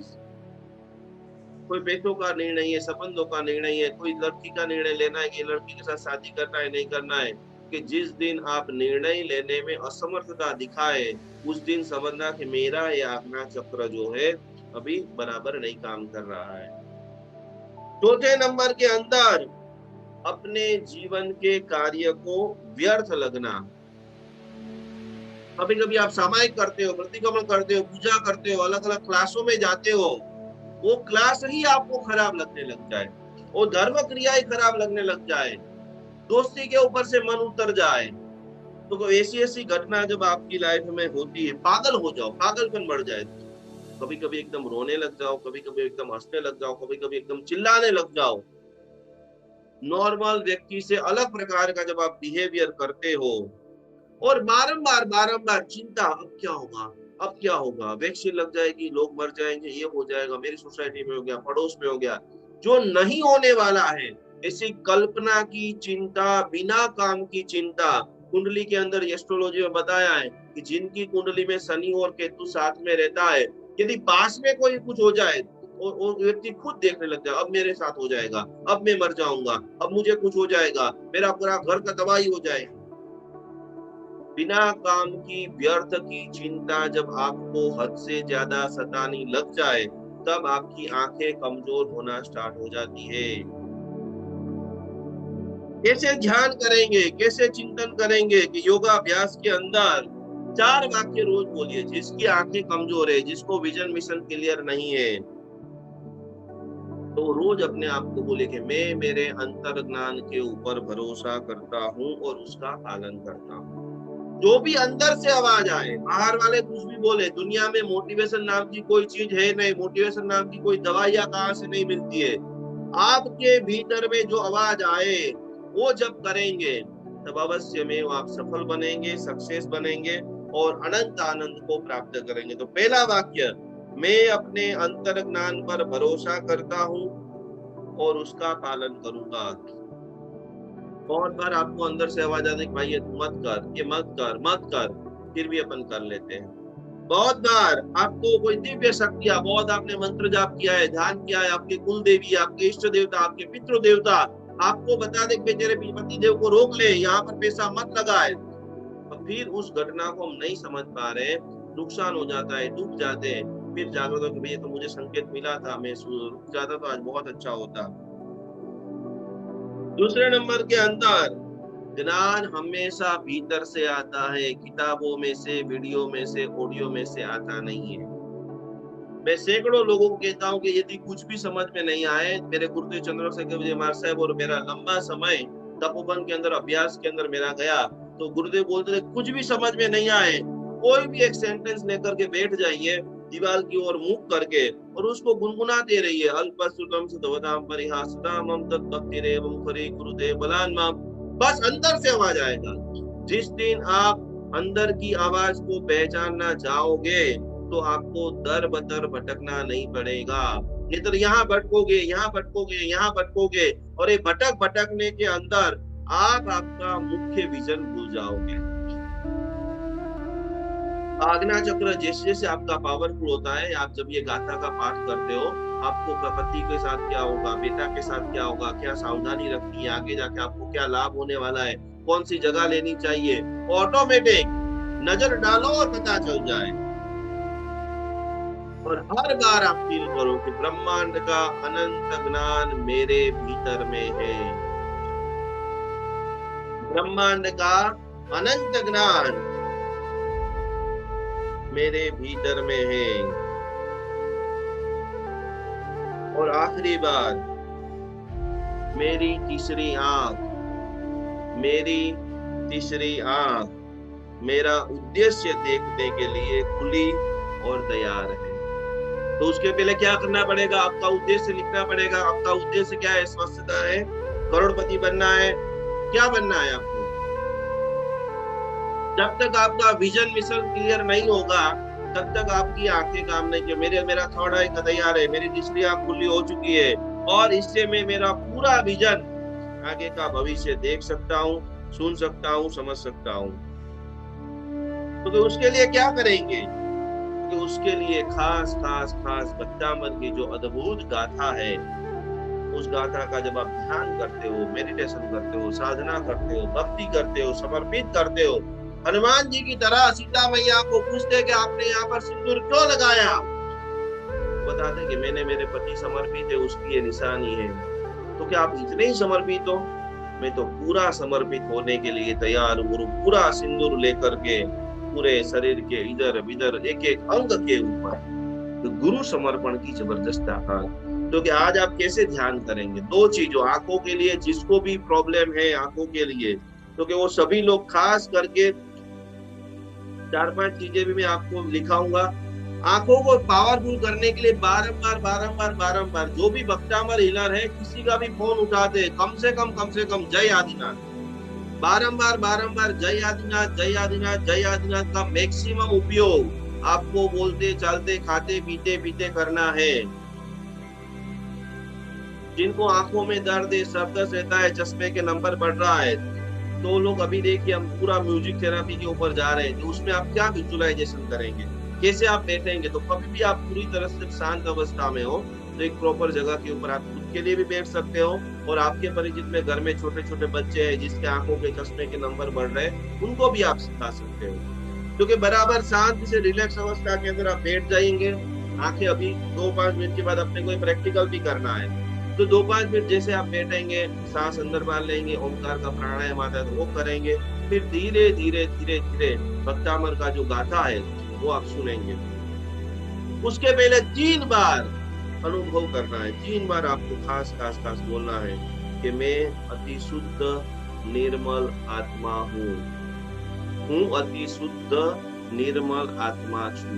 कोई पैसों का निर्णय है, संबंधों का निर्णय है, कोई लड़की का निर्णय लेना है कि लड़की के साथ शादी करना है नहीं करना है, कि जिस दिन आप निर्णय लेने में असमर्थता दिखाए, उस दिन समझना कि मेरा ये आज्ञा चक्र जो है अभी बराबर नहीं काम कर रहा है। 4 नंबर के अंदर अपने जीवन के कार्य को व्यर्थ लगना। कभी कभी आप सामायिक करते हो, प्रतिक्रमण करते हो, पूजा करते हो, अलग अलग क्लासों में जाते हो, वो क्लास ही आपको खराब लगने लग जाए। और धर्म क्रिया ही खराब लगने लग जाए, दोस्ती के ऊपर से मन उतर जाए, तो कोई ऐसी घटना जब आपकी लाइफ में होती है, पागल हो जाओ, पागलपन बढ़ जाए, कभी कभी एकदम रोने लग जाओ, कभी कभी एकदम हंसने लग जाओ, कभी कभी एकदम चिल्लाने लग जाओ, नॉर्मल व्यक्ति से अलग प्रकार का जब आप बिहेवियर करते हो, और बारंबार चिंता, अब क्या होगा, अब क्या होगा, वैक्सीन लग जाएगी, लोग मर जाएंगे, ये हो जाएगा, मेरी सोसाइटी में हो गया, पड़ोस में हो गया, जो नहीं होने वाला है, ऐसी कल्पना की चिंता, बिना काम की चिंता। कुंडली के अंदर एस्ट्रोलॉजी में बताया है कि जिनकी कुंडली में शनि और केतु साथ में रहता है, यदि पास में कोई कुछ हो जाए और वो व्यक्ति खुद देखने लग जाए, अब मेरे साथ हो जाएगा, अब मैं मर जाऊंगा, अब मुझे कुछ हो जाएगा, मेरा पूरा घर का तबाही हो जाएगा। बिना काम की व्यर्थ की चिंता जब आपको हद से ज्यादा सताने लग जाए, तब आपकी आंखें कमजोर होना स्टार्ट हो जाती है। कैसे ध्यान करेंगे, कैसे चिंतन करेंगे कि योगाभ्यास के अंदर 4 वाक्य रोज बोलिए। जिसकी आंखें कमजोर है, जिसको विजन मिशन क्लियर नहीं है, तो रोज अपने आप को बोले कि मैं मेरे अंतर ज्ञान के ऊपर भरोसा करता हूँ और उसका पालन करता हूँ। जो भी अंदर से आवाज आए, बाहर वाले कुछ भी बोले, दुनिया में मोटिवेशन नाम की कोई चीज है नहीं, मोटिवेशन नाम की कोई दवाइयां कहाँ से नहीं मिलती है। आपके भीतर में जो आवाज आए वो जब करेंगे, तब अवश्य में वो आप सफल बनेंगे, सक्सेस बनेंगे और अनंत आनंद को प्राप्त करेंगे। तो पहला वाक्य, मैं अपने अंतर ज्ञान पर भरोसा करता हूँ और उसका पालन करूंगा। बहुत बार आपको अंदर से आवाज आती है कि भाई ये मत कर, ये मत कर, फिर भी अपन कर लेते हैं। बहुत बार आपको कोई दिव्य शक्तियां, बहुत आपने मंत्र जाप किया है, ध्यान किया है, आपके कुल देवी, आपके इष्ट देवता, आपके पितृ देवता आपको बता दे कि तेरे पति देव को रोक ले, यहाँ पर पैसा मत लगाए, तो फिर उस घटना को हम नहीं समझ पा रहे, नुकसान हो जाता है, डूब जाते हैं। फिर जागरूक हो कि भैया तो मुझे संकेत मिला था, मैं रुक जाता तो आज बहुत अच्छा होता। दूसरे नंबर के अंदर, ज्ञान हमेशा भीतर से आता है, किताबों में से, वीडियो में से, ऑडियो में से आता नहीं है। मैं सैकड़ों लोगों को कहता हूँ कि यदि कुछ भी समझ में नहीं आए, मेरे गुरुदेव चंद्रशेखर विजय महाराज साहब और मेरा लंबा समय तपोवन के अंदर, अभ्यास के अंदर मेरा गया, तो गुरुदेव बोलते थे कुछ भी समझ में नहीं आए, कोई भी एक सेंटेंस लेकर के बैठ जाइए, दीवार की ओर मुख करके, और उसको गुनगुनाते रहिए। अल्पसुतम सुतवताम परिहासताम मम तद्भक्तिरेवं हरि गुरुदेव बलान माम। बस अंदर से आवाज आएगा। जिस दिन आप अंदर की आवाज को पहचानना जाओगे, तो आपको दर बदर भटकना नहीं पड़ेगा। नहीं तो यहाँ भटकोगे, यहाँ भटकोगे, यहाँ भटकोगे, और ये भटकने के अंदर आप आपका मुख्य विजन भूल जाओगे। आज्ञा चक्र जैसे जैसे आपका पावरफुल होता है, आप जब ये गाथा का पाठ करते हो, आपको पति के साथ क्या होगा, बेटा के साथ क्या होगा, क्या सावधानी रखनी है, आगे जाके आपको क्या लाभ होने वाला है, कौन सी जगह लेनी चाहिए, ऑटोमेटिक नजर डालो और पता चल जाए। और हर बार आप फील करो कि ब्रह्मांड का अनंत ज्ञान मेरे भीतर में है। ब्रह्मांड का अनंत ज्ञान मेरे भीतर में है। और आखिरी बात, मेरी तीसरी आंख मेरा उद्देश्य देखने के लिए खुली और तैयार है। तो उसके पहले क्या करना पड़ेगा, आपका उद्देश्य लिखना पड़ेगा। आपका उद्देश्य क्या है? स्वस्थता है, करोड़पति बनना है, क्या बनना है आपको? जब तक आपका विजन मिशन क्लियर नहीं होगा, तब तक आपकी आंखें काम नहीं की। मेरा थर्ड आई तैयार है, मेरी तीसरी आंख खुली हो चुकी है, और इससे मैं मेरा पूरा विजन, आगे का भविष्य देख सकता हूँ, सुन सकता हूँ, समझ सकता हूँ। तो उसके लिए क्या करेंगे? तो उसके लिए खास बच्चामर की जो अद्भुत गाथा है, उस गाथा का जब आप ध्यान करते हो, मेडिटेशन करते हो, साधना करते हो, भक्ति करते हो, समर्पित करते हो, हनुमान जी की तरह सीता मैया को पूछते कि आपने यहाँ पर सिंदूर क्यों लगाया, बताते कि मैंने मेरे पति समर्पित है, उसकी ये निशानी है। तो क्या आप इतने ही समर्पित हो? मैं तो पूरा समर्पित होने के लिए तैयार हूँ, पूरा सिंदूर लेकर के पूरे शरीर के इधर विधर एक एक अंग के ऊपर। तो गुरु समर्पण की जबरदस्त ताकत। क्योंकि आज आप कैसे ध्यान करेंगे? दो चीजों, आंखों के लिए जिसको भी प्रॉब्लम है आंखों के लिए, क्योंकि वो सभी लोग खास करके 4-5 चीजें भी मैं आपको लिखाऊंगा। आंखों को पावरफुल करने के लिए बारंबार जो भी बख्तामर हीलर है, किसी का भी फोन उठाते कम से कम जय आदिनाथ, बारंबार जय आदिनाथ का मैक्सिमम उपयोग आपको बोलते चलते खाते पीते करना है। जिनको आंखों में दर्द है, सर दर्द रहता है, चश्मे के नंबर बढ़ रहा है, तो लोग अभी देखिए हम पूरा म्यूजिक थेरेपी के ऊपर जा रहे हैं। तो उसमें आप क्या विजुअलाइजेशन करेंगे, कैसे आप बैठेंगे? तो कभी भी आप पूरी तरह से शांत अवस्था में हो तो एक प्रॉपर जगह के ऊपर आप खुद के लिए भी बैठ सकते हो, और आपके परिचित में घर में छोटे छोटे बच्चे हैं जिसके आंखों के चश्मे के नंबर बढ़ रहे हैं, उनको भी आप सिखा सकते हो। क्योंकि बराबर शांति से रिलैक्स अवस्था के अंदर आप बैठ जाएंगे। आंखें अभी 2-5 मिनट के बाद अपने कोई प्रैक्टिकल भी करना है, तो 2-5 मिनट जैसे आप बैठेंगे, सांस अंदर बाहर लेंगे, ओमकार का प्राणायाम आता है तो वो करेंगे, फिर धीरे धीरे बख्तामर का जो गाथा है वो आप सुनेंगे। उसके पहले 3 बार अनुभव करना है, 3 बार आपको खास बोलना है कि मैं अति शुद्ध निर्मल आत्मा हूँ, अति शुद्ध निर्मल आत्मा छू।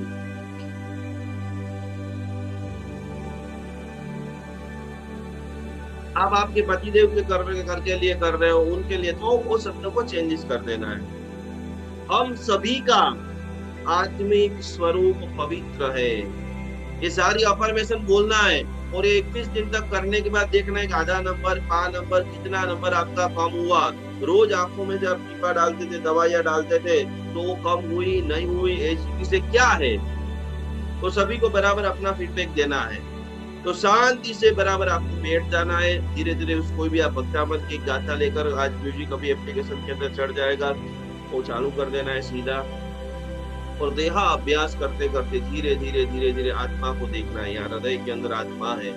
आप आपके पतिदेव के घर के लिए कर रहे हो, उनके लिए तो वो शब्दों को चेंजेस कर देना है। हम सभी का आत्मिक स्वरूप पवित्र है, ये सारी अफर्मेशन बोलना है, और 21 दिन तक करने के बाद देखना है कि आधा नंबर, 5 नंबर, कितना नंबर आपका कम हुआ। रोज आंखों में जब टीपा डालते थे, दवाइयां डालते थे, तो वो कम हुई नहीं हुई, इसे क्या है, तो सभी को बराबर अपना फीडबैक देना है। तो शांति से बराबर आपको बैठ जाना है, धीरे धीरे उसको भी आप बख्तामर की गाथा लेकर, आज म्यूजिक अभी एप्लीकेशन के अंदर चढ़ जाएगा, वो चालू कर देना है सीधा, और देहा अभ्यास करते करते धीरे धीरे आत्मा को देखना है। यहाँ हृदय के अंदर आत्मा है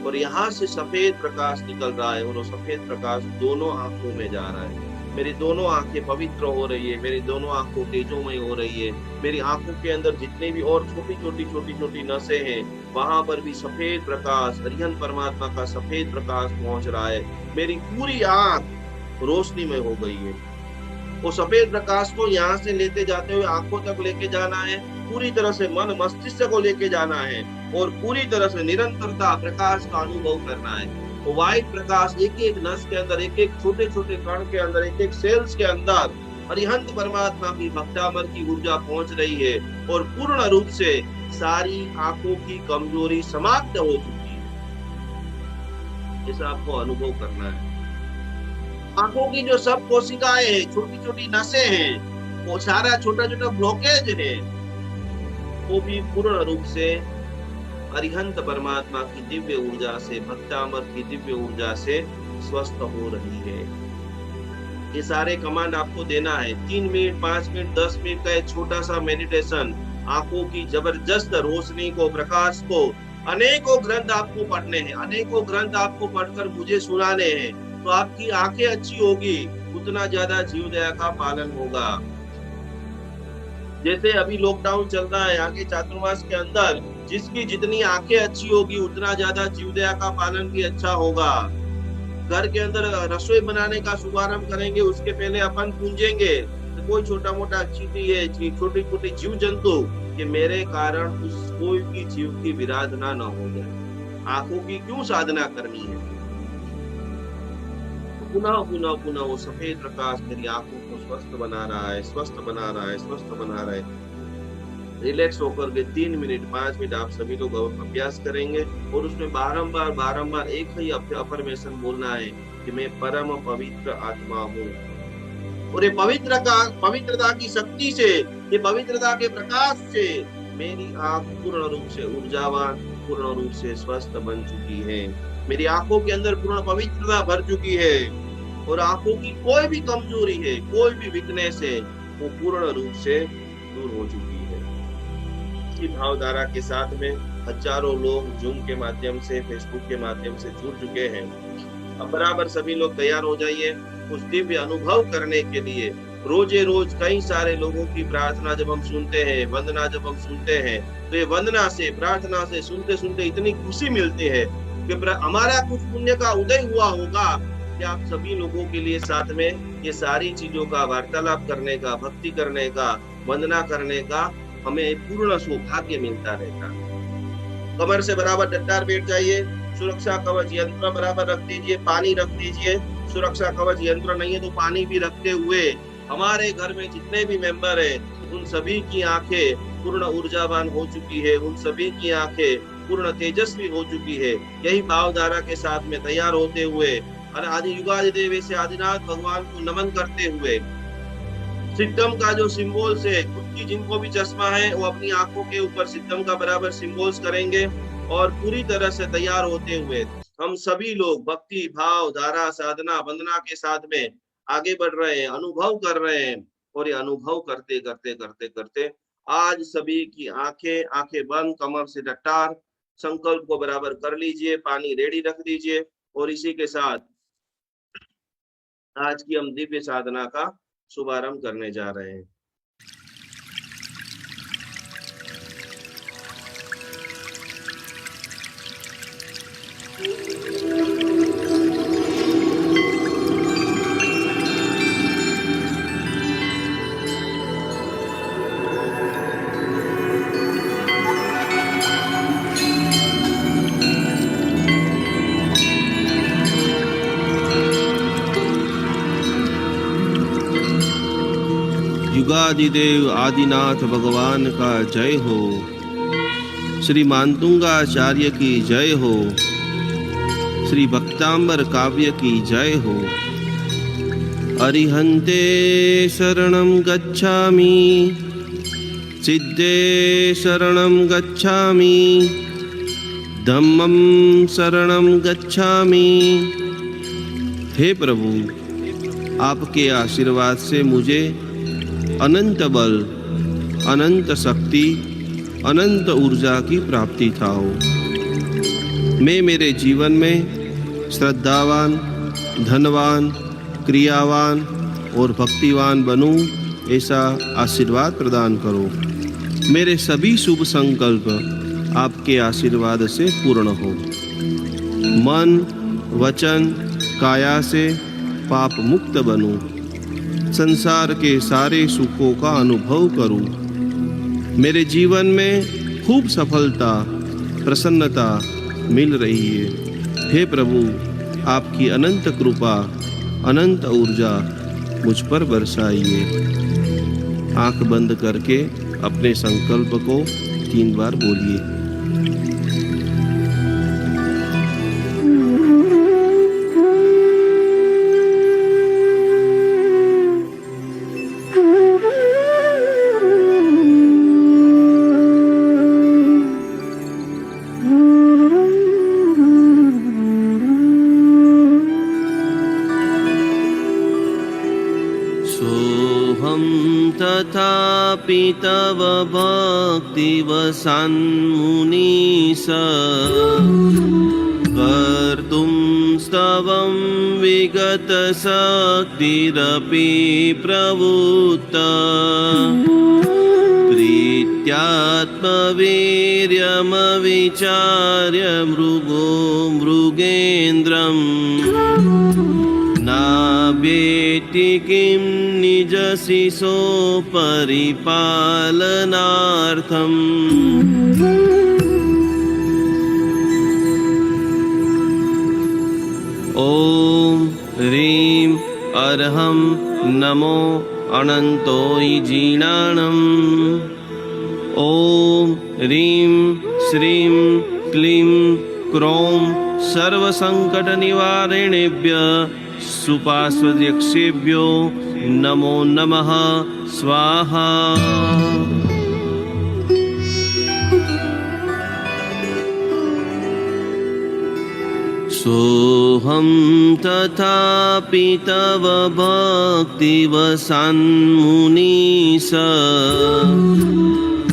और यहाँ से सफेद प्रकाश निकल रहा है, और वो सफेद प्रकाश दोनों आंखों में जा रहा है। मेरी दोनों आंखें पवित्र हो रही है, मेरी दोनों आंखों तेजोमय हो रही है, मेरी आंखों के अंदर जितने भी और छोटी नसें हैं, वहां पर भी सफेद प्रकाश, अरिहंत परमात्मा का सफेद प्रकाश पहुंच रहा है। मेरी पूरी आंख रोशनी में हो गई है। वो सफेद प्रकाश को यहाँ से लेते जाते हुए आंखों तक लेके जाना है, पूरी तरह से मन मस्तिष्क को लेके जाना है, और पूरी तरह से निरंतरता प्रकाश का अनुभव करना है। वो व्हाइट प्रकाश एक एक नस के अंदर, एक एक छोटे छोटे कण के अंदर, एक एक सेल्स के अंदर अरिहंत परमात्मा की भक्तामर की ऊर्जा पहुंच रही है, और पूर्ण रूप से सारी आंखों की कमजोरी समाप्त हो चुकी है। ऐसा आपको अनुभव करना है। आंखों की जो सब कोशिकाएं हैं, छोटी छोटी नसें हैं, वो सारा छोटा छोटा ब्लॉकेज है, वो भी पूर्ण रूप से अरिहंत परमात्मा की दिव्य ऊर्जा से, भक्तामर की दिव्य ऊर्जा से स्वस्थ हो रही है। ये सारे कमांड आपको देना है। 3 मिनट, 5 मिनट, 10 मिनट का एक छोटा सा मेडिटेशन, आंखों की जबरदस्त रोशनी को, प्रकाश को, अनेकों ग्रंथ आपको पढ़ने हैं, अनेकों ग्रंथ आपको पढ़कर मुझे सुनाने हैं, तो आपकी आंखें अच्छी होगी, उतना ज्यादा जीव दया का पालन होगा। जैसे अभी लॉकडाउन चल रहा है, आगे चातुर्मास के अंदर जिसकी जितनी आंखें अच्छी होगी, उतना ज्यादा जीव दया का पालन भी अच्छा होगा। घर के अंदर रसोई बनाने का शुभारंभ करेंगे, उसके पहले अपन पूजेंगे तो कोई छोटा मोटा चीटी है, छोटी छोटी जीव जंतु, कि मेरे कारण उस कोई भी जीव की विराधना न हो जाए। आंखों की क्यों साधना करनी है? पुनः वो सफेद प्रकाश मेरी आंखों को स्वस्थ बना रहा है, स्वस्थ बना रहा है। रिलैक्स होकर के 3 मिनट, 5 मिनट आप सभी लोग अभ्यास करेंगे, और उसमें बारंबार एक ही अफर्मेशन बोलना है कि मैं परम पवित्र आत्मा हूँ। और ये पवित्रता की शक्ति से, ये पवित्रता के प्रकाश से मेरी आंख पूर्ण रूप से ऊर्जावान, पूर्ण रूप से स्वस्थ बन चुकी है। मेरी आंखों के अंदर पूर्ण पवित्रता भर चुकी है, और आंखों की कोई भी कमजोरी है, कोई भी वीकनेस है, वो पूर्ण रूप से दूर हो चुकी है। इसी भावधारा के साथ में हजारों लोग जूम के माध्यम से, फेसबुक के माध्यम से जुड़ चुके हैं। अब बराबर सभी लोग तैयार हो जाइए उस दिव्य अनुभव करने के लिए। रोजे रोज कई सारे लोगों की प्रार्थना जब हम सुनते हैं, वंदना जब हम सुनते हैं, तो ये वंदना से, प्रार्थना से सुनते सुनते इतनी खुशी मिलती है कि हमारा कुछ पुण्य का उदय हुआ होगा कि आप सभी लोगों के लिए साथ में ये सारी चीजों का वार्तालाप करने का, भक्ति करने का, वंदना करने का हमें पूर्ण सौभाग्य मिलता रहता। कमर से बराबर डंडार बैठ जाइए, सुरक्षा कवच यंत्र बराबर रख दीजिए, पानी रख दीजिए। सुरक्षा कवच यंत्र नहीं है तो पानी भी रखते हुए हमारे घर में जितने भी मेंबर है उन सभी की आंखें पूर्ण ऊर्जावान हो चुकी है, उन सभी की आंखें पूर्ण तेजस्वी हो चुकी है। यही भावधारा के साथ में तैयार होते हुए और आदि युगादि देव से आदिनाथ भगवान को नमन करते हुए सिद्धम का जो सिंबल्स है, खुद की जिनको भी चश्मा है वो अपनी आंखों के ऊपर सिद्धम का बराबर सिंबल्स करेंगे और पूरी तरह से तैयार होते हुए हम सभी लोग भक्ति भाव धारा साधना वंदना के साथ में आगे बढ़ रहे हैं, अनुभव कर रहे हैं। और ये अनुभव करते करते करते करते आज सभी की आंखें बंद, कमर से डटार, संकल्प को बराबर कर लीजिए, पानी रेडी रख दीजिए और इसी के साथ आज की हम दिव्य साधना का शुभारंभ करने जा रहे हैं। युगादिदेव आदिनाथ भगवान का जय हो। श्री मानतुंगाचार्य की जय हो। श्री भक्तांबर काव्य की जय हो। अरिहंते शरणं गच्छामि, सिद्धे शरणं गच्छामि, धम्मं शरणं गच्छामि। हे प्रभु, आपके आशीर्वाद से मुझे अनंत बल, अनंत शक्ति, अनंत ऊर्जा की प्राप्ति था हो। मैं मेरे जीवन में श्रद्धावान, धनवान, क्रियावान और भक्तिवान बनूं, ऐसा आशीर्वाद प्रदान करो। मेरे सभी शुभ संकल्प आपके आशीर्वाद से पूर्ण हो। मन, वचन, काया से पाप मुक्त बनूं। संसार के सारे सुखों का अनुभव करूं। मेरे जीवन में खूब सफलता, प्रसन्नता मिल रही है। हे प्रभु, आपकी अनंत कृपा, अनंत ऊर्जा मुझ पर बरसाइए। आंख बंद करके अपने संकल्प को 3 बार बोलिए। तथापि तव भक्तिवसान्मुनीश कर्तुं स्तवं विगतशक्तिरपि प्रवृत्ता प्रीत्यात्मवीर्यमविचार्य मृगो मृगेन्द्रम् नावेति किं निजशिशो परिपालनार्थम्। ॐ ह्रीं अर्हं नमो अनन्तोयि जीर्णानम्। ॐ ह्रीं श्रीं क्लीं क्रों सर्वसङ्कटनिवारिणेभ्यः सुपार्श्वयक्षेभ्यो नमो नमः। स्वाहा। सोऽहं तथापि तव भक्तिवसान्मुनीश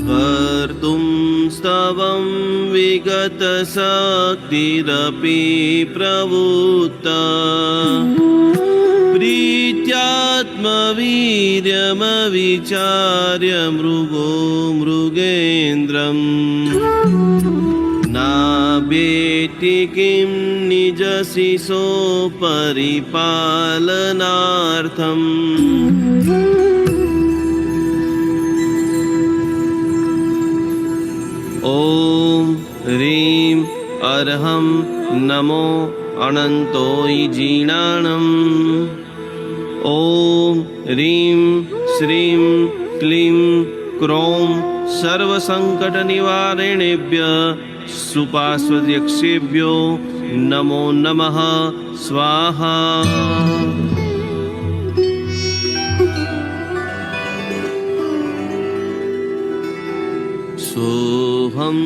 कर्तुं स्तवं विगतशक्तिरपि प्रवृत्ता प्रीत्यात्मवीर्यमविचार्य मृगो मृगेन्द्रम् नाभे वेत्ति किं निजशिशो परिपालनार्थम् ॐ ह्रीं अर्हं नमो अनन्तोऽयि जीर्णानम् ॐ ह्रीं श्रीं क्लीं क्रों सर्वसङ्कटनिवारिणेभ्यः सुपार्श्वयक्षेभ्यो नमो नमः स्वाहा। सोऽहं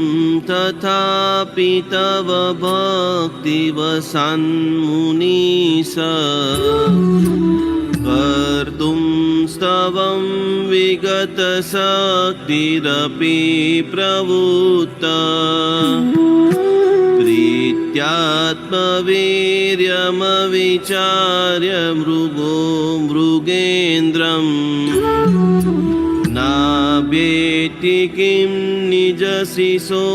तथापि तव भक्तिवशान्मुनीश कर्तुं स्तवं विगतशक्तिरपि प्रवृत्ता प्रीत्यात्मवीर्यमविचार्य मृगो मृगेन्द्रम् नाभ्येति किं निजशिशो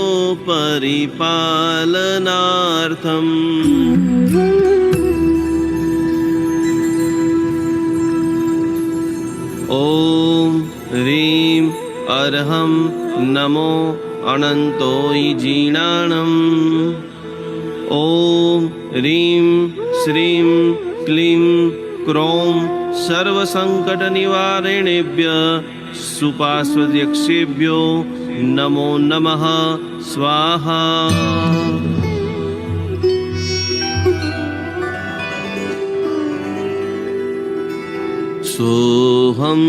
परिपालनार्थम् ॐ ह्रीं अर्हं नमो अनन्तोऽयि जीर्णानम् ॐ ह्रीं श्रीं क्लीं क्रों सर्वसङ्कटनिवारिणेभ्यः सुपार्श्वयक्षेभ्यो नमो नमः स्वाहा। सोऽहं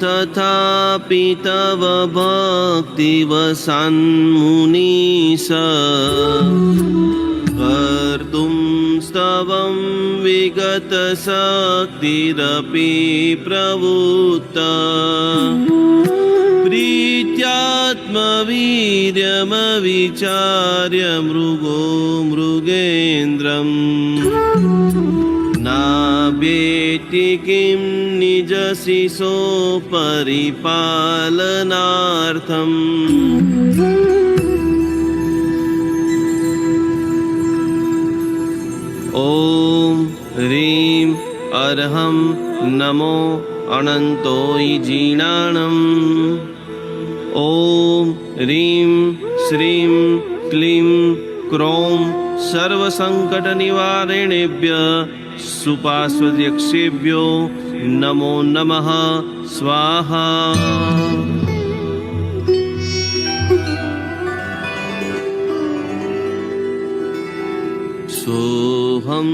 तथापि तव भक्तिवशान्मुनीश कर्तुं स्तवं विगतशक्तिरपि प्रवृत्ता प्रीत्यात्मवीर्यमविचार्य मृगो मृगेन्द्रम् नाभ्येति किं निजशिशो परिपालनार्थम् ॐ ह्रीं अर्हं नमो अनन्तोऽयि जीर्णानम् ॐ ह्रीं श्रीं क्लीं क्रों सर्वसङ्कटनिवारिणेभ्यः सुपार्श्वयक्षेभ्यो नमो नमः स्वाहा। सोऽहं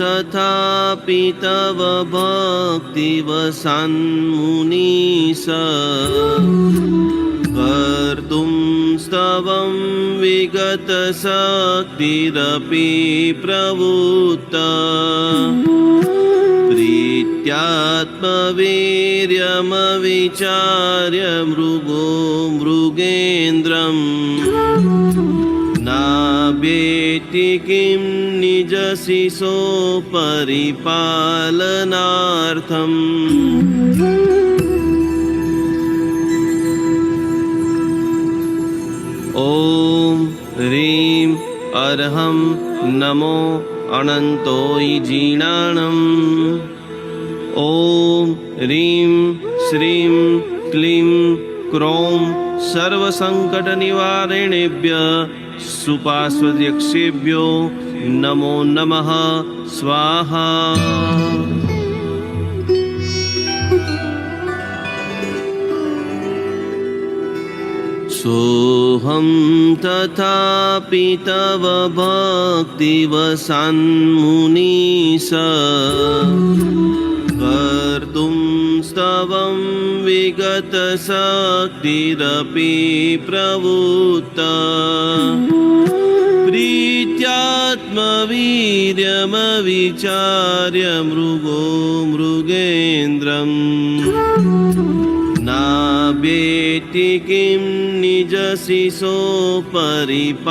तथापि तव भक्तिवशान्मुनीश कर्तुं स्तवं विगतशक्तिरपि प्रवृत्ता प्रीत्यात्मवीर्यमविचार्य मृगो मृगेन्द्रम् नाभ्येति किं निजशिशो परिपालनार्थम् ॐ ह्रीं अर्हं नमो अनन्तोऽयि जीर्णानम् ॐ ह्रीं श्रीं क्लीं क्रों सर्वसङ्कटनिवारिणेभ्यः सुपार्श्वयक्षेभ्यो नमो नमः स्वाहा। सोऽहं तथापि तव भक्तिवशान्मुनीश कर्तुं स्तवं विगतशक्तिरपि प्रवृत्ता प्रीत्यात्मवीर्यमविचार्य मृगो मृगेन्द्रम् नाभ्येति किं निजशिशो परिपालनार्थम्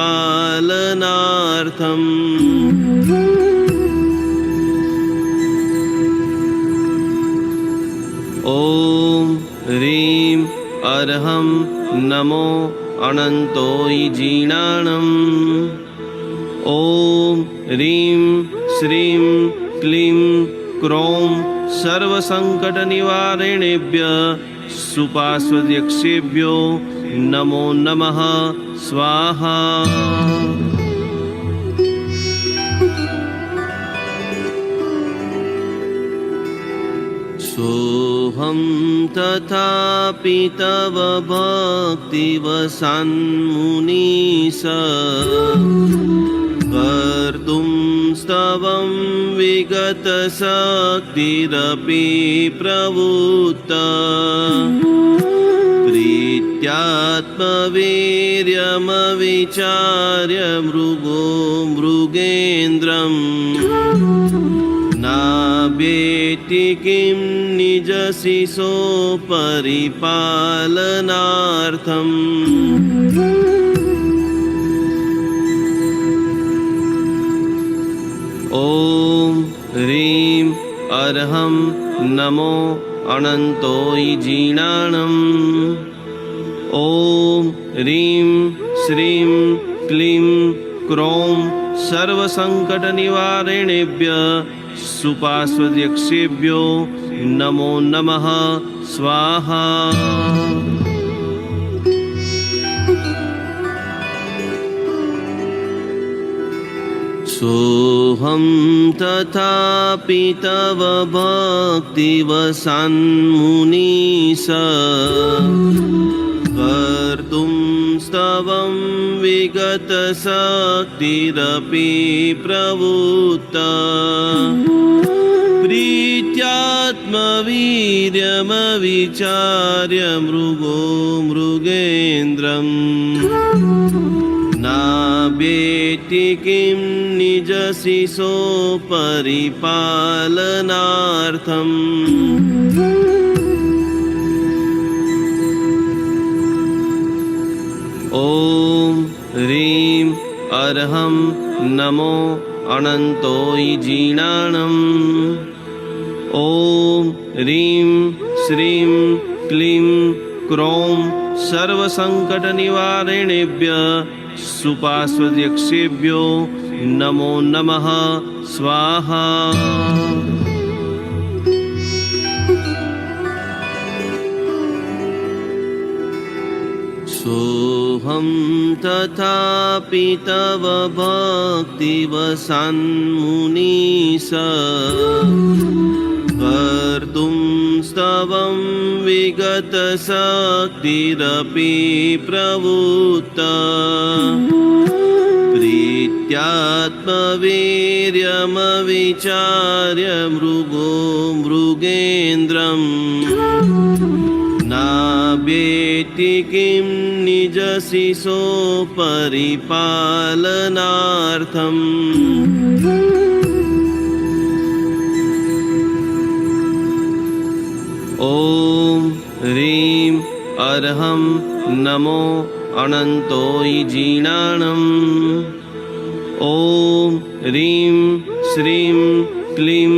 ॐ ह्रीं अर्हं नमो अनन्तोऽयि जीर्णानम् ॐ ह्रीं श्रीं क्लीं क्रों सर्वसङ्कटनिवारिणेभ्यः सुपार्श्वयक्षेभ्यो नमो नमः स्वाहा। सोऽहं तथापि तव भक्तिवशान्मुनीश कर्तुं स्तवं विगतशक्तिरपि प्रवृत्ता प्रीत्यात्मवीर्यमविचार्य मृगो मृगेन्द्रम् नावेत्ति किं निजशिशो परिपालनार्थम्। ॐ ह्रीं अर्हं नमो अनन्तोऽयि जीर्णानम्। ॐ ह्रीं श्रीं क्लीं क्रों सर्वसङ्कटनिवारिणेभ्यः सुपार्श्वयक्षेभ्यो नमो नमः स्वाहा। सोऽहं तथापि तव भक्तिवशान्मुनीश कर्तुं स्तवं विगतशक्तिरपि प्रवृत्ता प्रीत्यात्मवीर्यमविचार्य मृगो मृगेन्द्रम् नावेत्ति किं निजशिशो परिपालनार्थम्। ॐ ह्रीं अर्हं नमो अनन्तोऽयि जीर्णानम्। ॐ ह्रीं श्रीं क्लीं क्रों सर्वसङ्कटनिवारिणेभ्यः सुपार्श्वयक्षेभ्यो नमो नमः स्वाहा। सोऽहं तथापि तव भक्तिवशान्मुनीश कर्तुं स्तवं विगतशक्तिरपि प्रवृत्ता प्रीत्यात्मवीर्यमविचार्य मृगो मृगेन्द्रम् नावेत्ति किं निजशिशो परिपालनार्थम्। ॐ ह्रीं अर्हं नमो अनन्तोऽयि जीर्णानम्। ॐ ह्रीं श्रीं क्लीं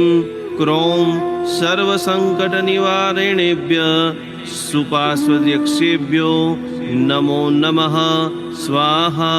क्रों सर्वसङ्कटनिवारिणेभ्यः सुपार्श्वयक्षेभ्यो नमो नमः स्वाहा।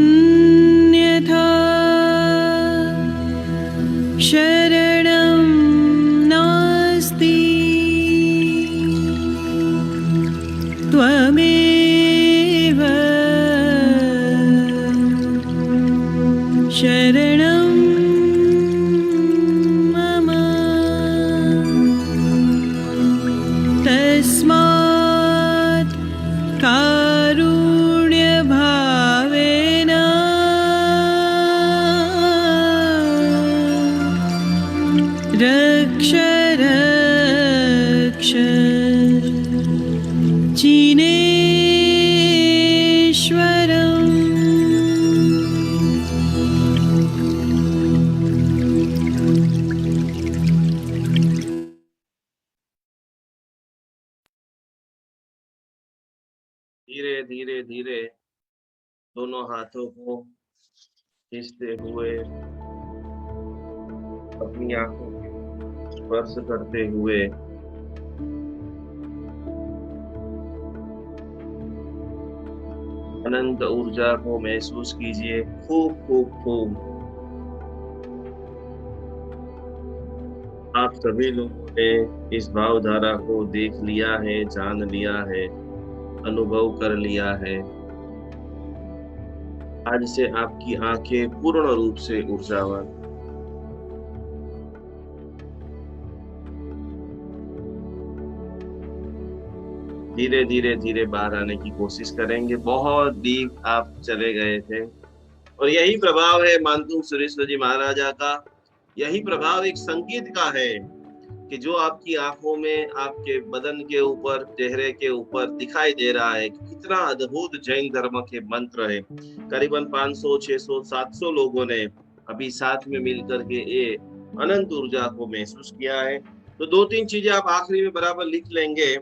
अन्यथा शरणं नास्ति त्वमेव शरणं मम तस्मात् कारुण्यभावेन रक्ष रक्ष जिनेश्वरम्। धीरे धीरे धीरे दोनों हाथों को खींचते हुए अपनी आंखों को स्पर्श करते हुए अनंत ऊर्जा को महसूस कीजिए। खूब खूब खूब आप सभी लोगों ने इस भावधारा को देख लिया है, जान लिया है। अनुभव कर लिया है। आज से आपकी आंखें पूर्ण रूप से ऊर्जावान। धीरे धीरे धीरे बाहर आने की कोशिश करेंगे। बहुत डीप आप चले गए थे और यही प्रभाव है मानतुंग सुरेश्वर जी महाराजा का। यही प्रभाव एक संगीत का है कि जो आपकी आंखों में, आपके बदन के ऊपर, चेहरे के ऊपर दिखाई दे रहा है। कितना अद्भुत जैन धर्म के मंत्र है। करीबन 500, 600, 700 लोगों ने अभी साथ में मिलकर के ये अनंत ऊर्जा को महसूस किया है। तो 2-3 चीजें आप आखिरी में बराबर लिख लेंगे,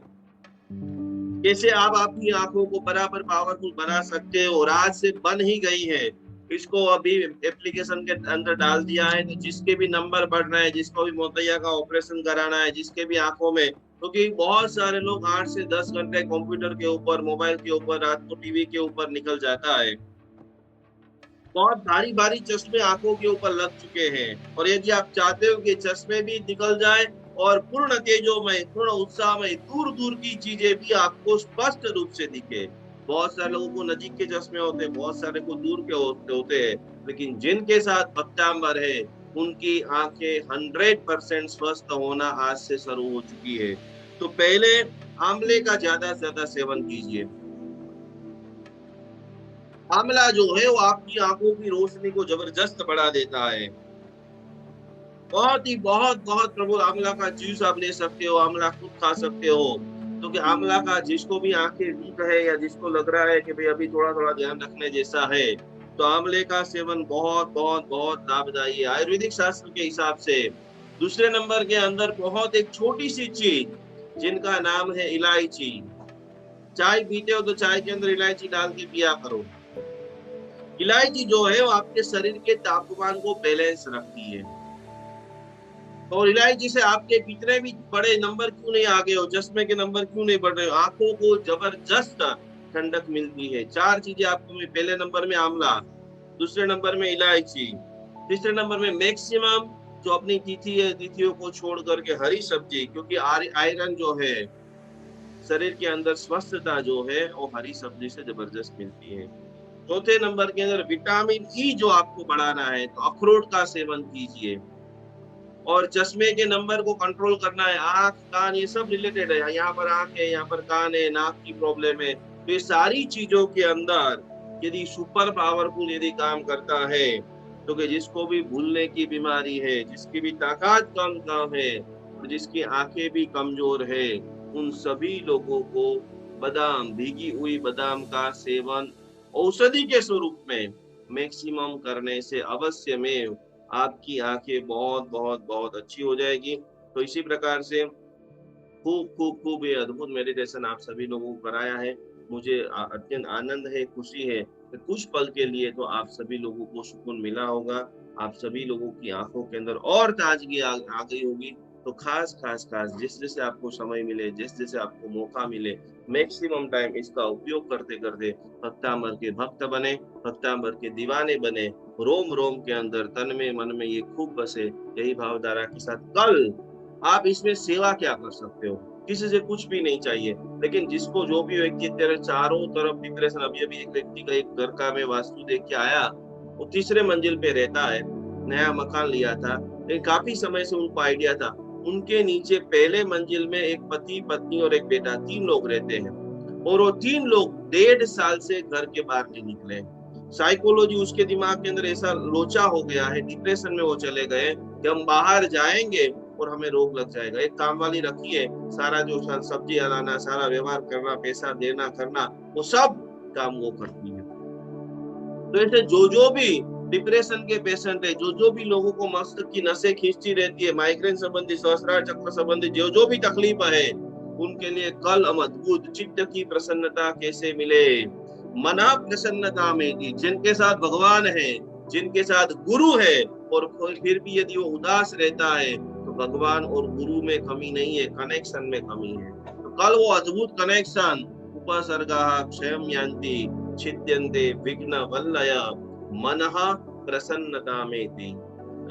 कैसे आप अपनी आंखों को बराबर पावरफुल बना सकते हो। और आज से बन ही गई है, इसको अभी एप्लीकेशन के अंदर डाल दिया है। तो जिसके भी नंबर बढ़ना है, जिसको भी मोतैया का ऑपरेशन कराना है, जिसके भी आंखों में, क्योंकि बहुत सारे लोग 8 से 10 घंटे कंप्यूटर के ऊपर, मोबाइल के ऊपर, रात को टीवी के ऊपर निकल जाता है। बहुत भारी भारी चश्मे आंखों के ऊपर लग चुके हैं। और यदि आप चाहते हो कि चश्मे भी निकल जाए और पूर्ण तेजोमय, पूर्ण उत्साहमय, दूर दूर की चीजें भी आपको स्पष्ट रूप से दिखे। बहुत सारे लोगों को नजीक के चश्मे होते हैं, बहुत सारे को दूर के होते हैं, लेकिन जिनके साथ भक्तांबर है उनकी आंखें 100% स्वस्थ होना आज से शुरू हो चुकी है। तो पहले आंवले का ज्यादा से ज्यादा सेवन कीजिए। आंवला जो है वो आपकी आंखों की रोशनी को जबरदस्त बढ़ा देता है। बहुत प्रभु आंवला का जूस आप ले सकते हो, आंवला खुद खा सकते हो। तो कि आंवला का जिसको भी आंखें वीक है या जिसको लग रहा है कि भाई अभी थोड़ा थोड़ा ध्यान रखने जैसा है, तो आंवले का सेवन बहुत लाभदायी है आयुर्वेदिक शास्त्र के हिसाब से। दूसरे नंबर के अंदर बहुत एक छोटी सी चीज जिनका नाम है इलायची। चाय पीते हो तो चाय के अंदर इलायची डाल के पिया करो। इलायची जो है वो आपके शरीर के तापमान को बैलेंस रखती है। और इलायची से आपके कितने भी बड़े नंबर क्यों नहीं आगे हो, चश्मे के नंबर क्यों नहीं बढ़ रहे हो, आंखों को जबरदस्त ठंडक मिलती है। 4 चीजें आपको मैं, पहले नंबर में आंवला, दूसरे नंबर में इलायची, तीसरे नंबर में मैक्सिमम जो अपनी तिथियों को छोड़ करके हरी सब्जी, क्योंकि आयरन जो है शरीर के अंदर, स्वस्थता जो है वो हरी सब्जी से जबरदस्त मिलती है। चौथे नंबर के अंदर विटामिन ई जो आपको बढ़ाना है तो अखरोट का सेवन कीजिए। और चश्मे के नंबर को कंट्रोल करना है, आंख, कान, ये सब रिलेटेड है। यहाँ पर आंख है, यहाँ पर कान है, नाक की प्रॉब्लम है, तो ये सारी चीजों के अंदर यदि सुपर पावरफुल यदि काम करता है, तो कि जिसको भी भूलने की बीमारी है, जिसकी भी ताकत कम है और जिसकी आंखें भी कमजोर है, उन सभी लोगों को बादाम, भीगी हुई बादाम का सेवन औषधि के स्वरूप में मैक्सिमम करने से अवश्य में आपकी आंखें बहुत अच्छी हो जाएगी। तो इसी प्रकार से खूब ये अद्भुत मेडिटेशन आप सभी लोगों को कराया है। मुझे अत्यंत आनंद है, खुशी है कि कुछ पल के लिए तो आप सभी लोगों को सुकून मिला होगा। आप सभी लोगों की आंखों के अंदर और ताजगी आ गई होगी। तो खास जैसे आपको समय मिले, जैसे आपको मौका मिले, मैक्सिमम टाइम इसका उपयोग करते करते भक्तांबर के भक्त बने, भक्तांबर के दीवाने बने, रोम रोम के अंदर, तन में, मन में ये खूब बसे। यही भावधारा के साथ कल आप इसमें सेवा क्या कर सकते हो, किसी से कुछ भी नहीं चाहिए। लेकिन जिसको जो भी व्यक्ति तेरे चारों तरफ डिप्रेशन, अभी एक व्यक्ति का एक घर का मैं वास्तु देख के आया, वो 3रे मंजिल पे रहता है, नया मकान लिया था, लेकिन काफी समय से उनको आइडिया था। उनके नीचे पहले मंजिल में एक पति, पत्नी और एक बेटा, 3 लोग रहते हैं। और वो 3 लोग 1.5 साल से घर के बाहर नहीं निकले। साइकोलॉजी उसके दिमाग के अंदर ऐसा लोचा हो गया है, डिप्रेशन में वो चले गए कि हम बाहर जाएंगे और हमें रोग लग जाएगा। एक काम वाली रखी है, सारा जो सब्जी लाना, सारा व्यवहार करना, पैसा देना करना, वो सब काम वो करती है। तो ऐसे जो भी डिप्रेशन के पेशेंट है, जो भी लोगों को मस्तिष्क की नसें खींचती रहती है, माइग्रेन संबंधी, सहस्रार चक्र संबंधी जो भी तकलीफ है, उनके लिए कल हम अद्भुत चित्त की प्रसन्नता कैसे मिले, मना प्रसन्नता में दी। जिनके साथ भगवान है, जिनके साथ गुरु है, और फिर भी यदि वो उदास रहता है, तो भगवान और गुरु में कमी नहीं है, कनेक्शन में कमी है। तो कल वो अद्भुत कनेक्शन, उपसर्गः क्षयं यान्ति छिद्यन्ते विघ्न वल्लय मनः प्रसन्नता में थी।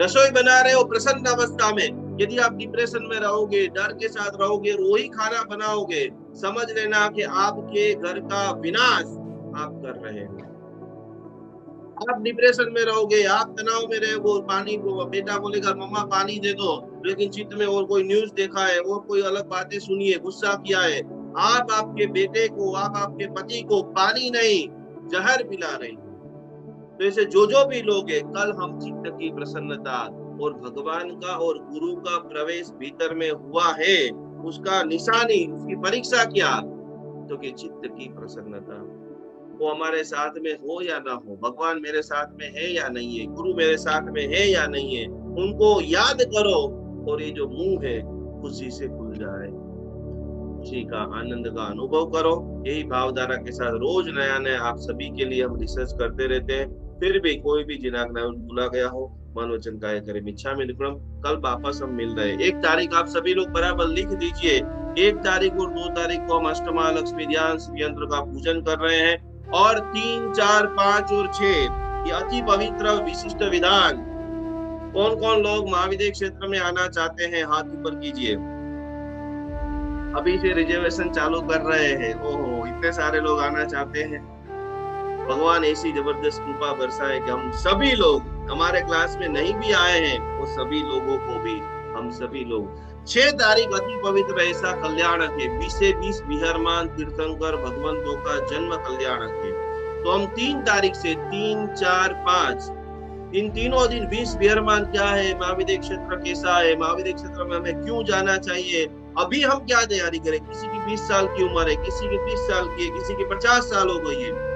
रसोई बना रहे हो प्रसन्न अवस्था में, यदि आप डिप्रेशन में रहोगे, डर के साथ रहोगे, वही खाना बनाओगे, समझ लेना कि आपके घर का विनाश आप कर रहे हो। आप डिप्रेशन में रहोगे, आप तनाव में रहोगे, पानी को बेटा बोलेगा मम्मा पानी दे दो, लेकिन चित्त में और कोई न्यूज देखा है, और कोई अलग बातें सुनी है, गुस्सा किया है, आप आपके बेटे को, आप आपके पति को पानी नहीं जहर पिला रहे हो। तो ऐसे जो भी लोग हैं, कल हम चित्त की प्रसन्नता और भगवान का और गुरु का प्रवेश भीतर में हुआ है, उसका निशानी, उसकी परीक्षा क्या, तो कि चित्त की प्रसन्नता, वो हमारे साथ में हो या ना हो, भगवान मेरे साथ में है या नहीं है, गुरु मेरे साथ में है या नहीं है, उनको याद करो और ये जो मुंह है खुशी से खुल जाए, खुशी का आनंद का अनुभव करो। यही भावधारा के साथ रोज नया नया आप सभी के लिए हम रिसर्च करते रहते हैं। फिर भी कोई भी जिनाक भूला गया हो, मन वचन काया करे मिच्छामि दुक्कडम, कल वापस हम मिल रहे हैं। 1 तारीख आप सभी लोग बराबर लिख दीजिए, 1 तारीख और 2 तारीख को हम अष्टमालक्ष्मी ध्यान यंत्र का पूजन कर रहे हैं, और 3, 4, 5 और 6 ये अति पवित्र विशिष्ट विधान। कौन कौन लोग महाविद्य क्षेत्र में आना चाहते हैं, हाथ ऊपर कीजिए। अभी से रिजर्वेशन चालू कर रहे हैं। ओहो, इतने सारे लोग आना चाहते हैं। भगवान ऐसी जबरदस्त कृपा बरसाए कि हम सभी लोग, हमारे क्लास में नहीं भी आए हैं, वो सभी लोगों को भी, हम सभी लोग 6 तारीख अति पवित्र ऐसा कल्याण है, 20 से 20 विहरमान तीर्थंकर भगवंतों का जन्म कल्याण है। तो हम 3 तारीख से 3, 4, 5 इन तीनों दिन 20 विहरमान क्या है, महाविद्य क्षेत्र कैसा है, महाविद्य क्षेत्र में हमें क्यों जाना चाहिए, अभी हम क्या तैयारी करें। किसी की 20 साल की उम्र है, किसी की 30 साल की है, किसी की 50 साल हो गई है।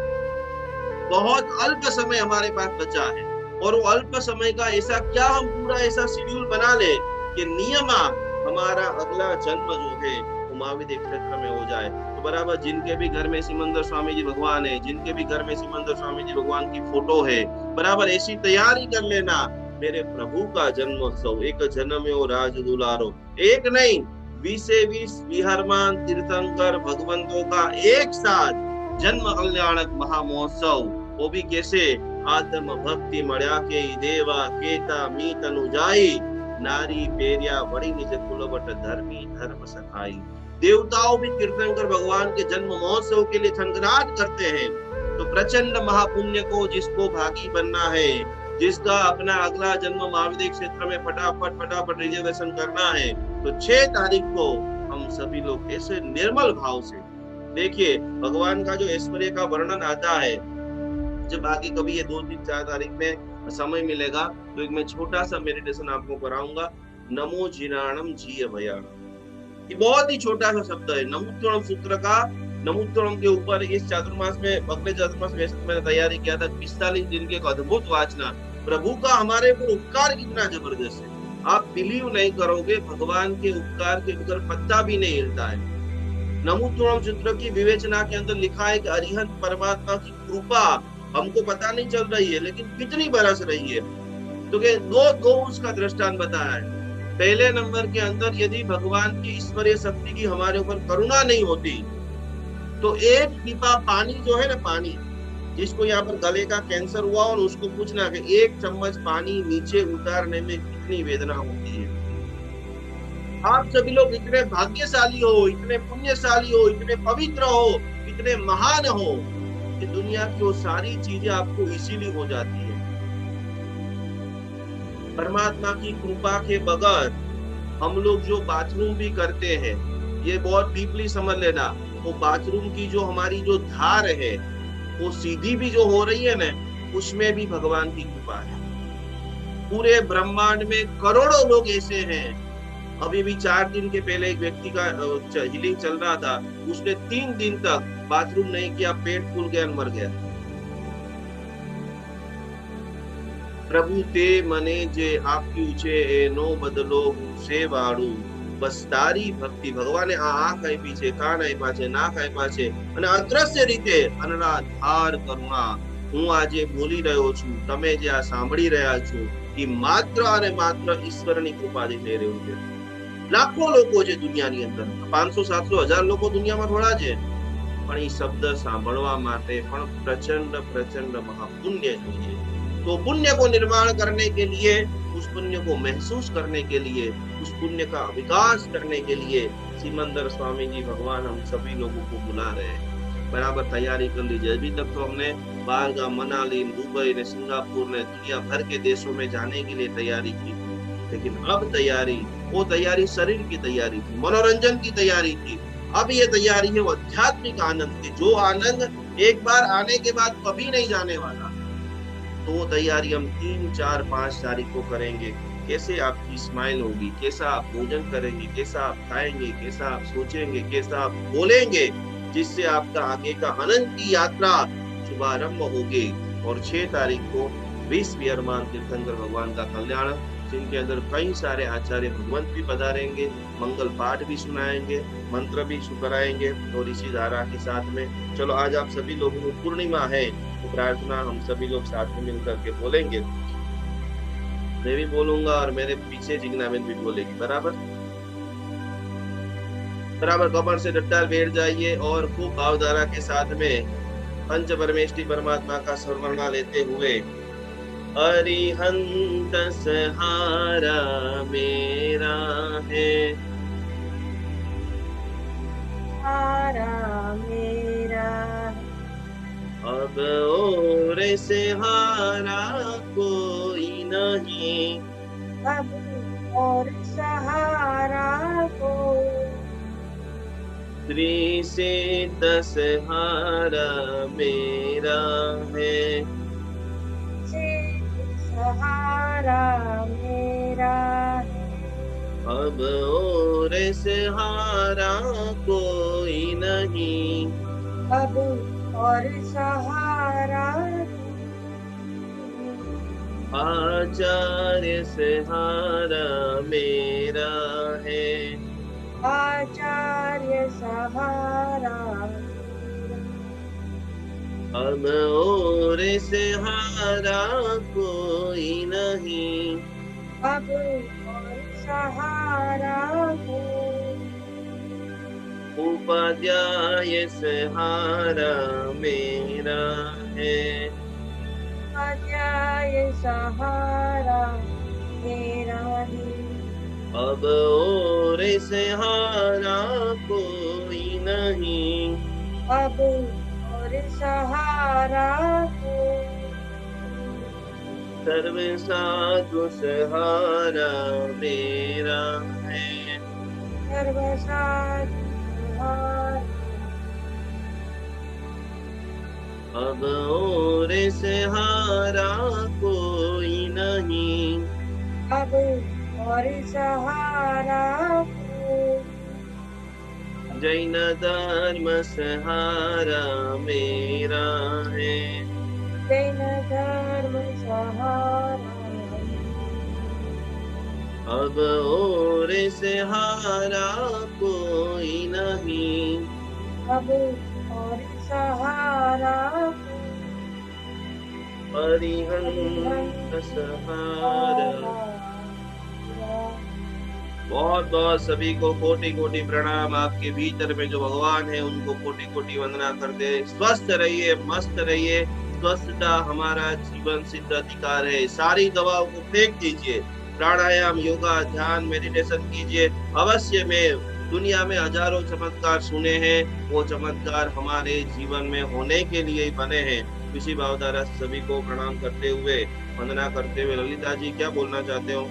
बहुत अल्प समय हमारे पास बचा है, और वो अल्प समय का ऐसा क्या हम पूरा ऐसा शेड्यूल बना ले कि नियमा हमारा अगला जन्म जो है वो महाविद्य क्षेत्र में हो जाए। तो बराबर जिनके भी घर में सिमंदर स्वामी जी भगवान है, जिनके भी घर में सिमंदर स्वामी जी भगवान की फोटो है, बराबर ऐसी तैयारी कर लेना, मेरे प्रभु का जन्मोत्सव, एक जन्म्यो राज दुलारो, एक नहीं 20 से 20 विहरमान तीर्थंकर भगवंतों का एक साथ जन्म कल्याणक महामहोत्सव। वो भी कैसे, आत्म भक्ति मड़्या के देवा केता मी तनु जाई, नारी पेरिया बड़ी निज कुलवट धर्मी धर्म सखाई। देवताओं भी तीर्थंकर भगवान के जन्म महोत्सव के लिए थनगनाट करते हैं। तो प्रचंड महापुण्य को जिसको भागी बनना है, जिसका अपना अगला जन्म महाविद्य क्षेत्र में फटाफट रिजर्वेशन करना है, तो 6 तारीख को हम सभी लोग ऐसे निर्मल भाव से देखिए, भगवान का जो ऐश्वर्य का वर्णन आता है, जब आगे कभी ये 2, 3, 4 तारीख में समय मिलेगा तो एक मैं छोटा सा मेडिटेशन आपको कराऊंगा। नमो जिनाणम जीय भयाणम, ये बहुत ही छोटा सा शब्द है। नमोत्तरम सूत्र का नमोत्तरम के ऊपर इस चातुर्मास में, अगले चातुर्मास में मैंने तैयारी किया था 45 दिन के अद्भुत वाचना। प्रभु का हमारे ऊपर उपकार कितना जबरदस्त है, आप बिलीव नहीं करोगे, भगवान के उपकार के बगैर पत्ता भी नहीं हिलता है। नमोत्तरम सूत्र की विवेचना के अंदर लिखा है कि अरिहंत परमात्मा की कृपा हमको पता नहीं चल रही है, लेकिन कितनी बरस रही है। तो दो उसका दृष्टांत बताया है। पहले नंबर के अंदर यदि भगवान की ईश्वरीय शक्ति की हमारे ऊपर करुणा नहीं होती, तो एक टीपा पानी जो है ना, पानी जिसको यहाँ पर गले का कैंसर हुआ और उसको पूछना कि 1 चम्मच पानी नीचे उतारने में कितनी वेदना होती है। आप सभी लोग इतने भाग्यशाली हो, इतने पुण्यशाली हो, इतने पवित्र हो, इतने महान हो कि दुनिया की वो सारी चीजें आपको इसीलिए हो जाती है। परमात्मा की कृपा के बगैर हम लोग जो बाथरूम भी करते हैं, ये बहुत डीपली समझ लेना, वो बाथरूम की जो हमारी जो धार है वो सीधी भी जो हो रही है ना, उसमें भी भगवान की कृपा है। पूरे ब्रह्मांड में करोड़ों लोग ऐसे हैं। अभी भी 4 दिन के पहले एक व्यक्ति का हीलिंग चल रहा था, उसने 3 दिन तक बाथरूम नहीं किया, पेट फूल गया, मर गया। प्रभु ते मने जे आपकी ऊंचे नो बदलो से वाड़ू, बस तारी भक्ति। भगवाने आ कहीं पीछे, कान आई पाछे, ना कहीं पाछे, અને અદ્રશ્ય રીતે અનરાધાર કરુણા હું આજે બોલી રહ્યો છું, તમે જે આ સાંભળી રહ્યા છો, એ માત્ર અને માત્ર ઈશ્વરની કૃપાથી થઈ રહ્યું છે। લાખો લોકો છે દુનિયાની અંદર, 500, 700, 1000 લોકો દુનિયામાં થોડા છે, પણ એ શબ્દ સાંભળવા માટે પણ પ્રચંડ મહાપુण्य જોઈએ। तो पुण्य को निर्माण करने के लिए उस पुण्य को महसूस करने के लिए, उस पुण्य का विकास करने के लिए सिमंदर स्वामी जी भगवान हम सभी लोगों को बुला रहे हैं। बराबर तैयारी कर लीजिए। अभी तक तो हमने बारगाह, मनाली, दुबई ने, सिंगापुर ने, दुनिया भर के देशों में जाने के लिए तैयारी की, लेकिन अब तैयारी, वो तैयारी शरीर की तैयारी थी, मनोरंजन की तैयारी थी। अब ये तैयारी है वो आध्यात्मिक आनंद की, जो आनंद एक बार आने के बाद कभी नहीं जाने वाला। तो वो तैयारी हम 3, 4, 5 तारीख को करेंगे। कैसे आपकी स्माइल होगी, कैसा आप भोजन करेंगे, कैसा आप खाएंगे, कैसा आप सोचेंगे, कैसा आप बोलेंगे, जिससे आपका आगे का अनंत की यात्रा शुभारंभ होगी। और 6 तारीख को विश्व अरमान तीर्थंकर भगवान का कल्याण, जिनके अंदर कई सारे आचार्य भगवंत भी पधारेंगे, मंगल पाठ भी सुनाएंगे, मंत्र भी सुनाएंगे। और इसी धारा के साथ में चलो आज आप सभी लोगों को पूर्णिमा है तो प्रार्थना हम सभी लोग साथ में मिलकर के बोलेंगे। मैं भी बोलूंगा और मेरे पीछे जिग्नाबेन भी बोलेगी। बराबर बराबर कमर से डट्टा बैठ जाइए और खूब भावधारा के साथ में पंच परमेष्टि परमात्मा का स्मरण लेते हुए, अरिहंत सहारा मेरा है, सहारा मेरा, अब और सहारा कोई नहीं, अब और सहारा को, श्री से सहारा मेरा है, सहारा मेरा, अब और सहारा कोई नहीं, अब और सहारा, आचार्य सहारा मेरा है, आचार्य सहारा, अब और सहारा कोई नहीं, अब और सहारा को, उपाध्याय सहारा मेरा है, अध्याय सहारा मेरा है, अब और सहारा कोई नहीं, अब और सहारा को, सर्व साधु सहारा मेरा है, सर्वसाधु सहारा, अब और सहारा कोई नहीं, अब और सहारा को, जैन धर्म सहारा मेरा है, जैन धर्म सहारा, अब और सहारा कोई नहीं, अब और सहारा को, अरिहंत सहारा। बहुत बहुत सभी को कोटि कोटि प्रणाम। आपके भीतर में जो भगवान है उनको कोटि कोटि वंदना करते। स्वस्थ रहिए, मस्त रहिए। स्वस्थता हमारा जीवन सिद्ध अधिकार है। सारी दवाओं को फेंक दीजिए। प्राणायाम, योगा, ध्यान, मेडिटेशन कीजिए। अवश्य में दुनिया में हजारों चमत्कार सुने हैं, वो चमत्कार हमारे जीवन में होने के लिए ही बने हैं। इसी भावधारा सभी को प्रणाम करते हुए, वंदना करते हुए, ललिता जी क्या बोलना चाहते हो?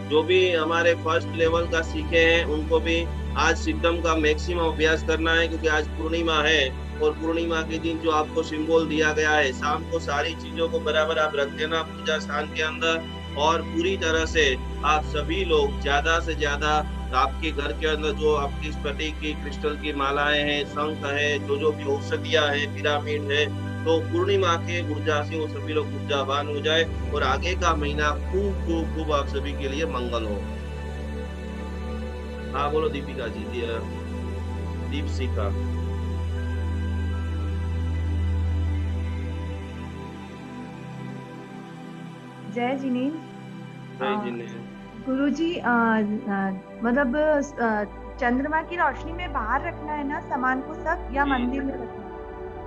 जो भी हमारे फर्स्ट लेवल का सीखे हैं उनको भी आज सिद्धम का मैक्सिमम अभ्यास करना है, क्योंकि आज पूर्णिमा है और पूर्णिमा के दिन जो आपको सिंबल दिया गया है, शाम को सारी चीजों को बराबर आप रख देना पूजा स्थान के अंदर, और पूरी तरह से आप सभी लोग ज्यादा से ज्यादा आपके घर के अंदर जो आपकी स्फटिक की, क्रिस्टल की मालाएं हैं, शंख है, जो भी औषधियां है, पिरामिड है, तो पूर्णिमा के ऊर्जा से वो सभी लोग ऊर्जावान हो जाए और आगे का महीना खूब खूब खूब आप सभी के लिए मंगल हो। हाँ बोलो दीपिका जी, दीपशिखा। जय जिनेन्द्र। जय जिनेन्द्र। गुरुजी, मतलब चंद्रमा की रोशनी में बाहर रखना है ना सामान को सब, या मंदिर में रखना?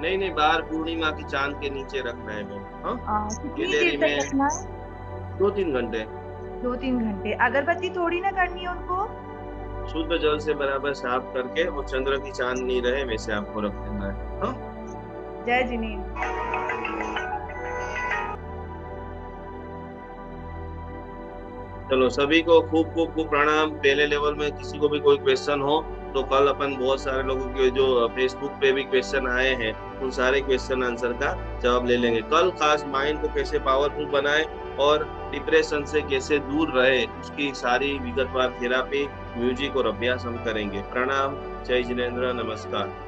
नहीं नहीं, बाहर पूर्णिमा की चांद के नीचे रखना है मैम। हाँ, कितनी गैलरी देर तक में रखना है? 2-3 घंटे। 2-3 घंटे। अगरबत्ती थोड़ी ना करनी है उनको? शुद्ध जल से बराबर साफ करके और चंद्र की चांदनी रहे वैसे आपको रख देना है। हाँ, जय जिनेंद्र। चलो सभी को खूब खूब खूब प्रणाम। पहले लेवल में किसी को भी कोई क्वेश्चन हो तो कल अपन बहुत सारे लोगों के जो फेसबुक पे भी क्वेश्चन आए हैं उन सारे क्वेश्चन आंसर का जवाब ले लेंगे कल। खास माइंड को कैसे पावरफुल बनाए और डिप्रेशन से कैसे दूर रहे उसकी सारी विगतवार थेरापी, म्यूजिक और अभ्यास हम करेंगे। प्रणाम, जय जिनेंद्र, नमस्कार।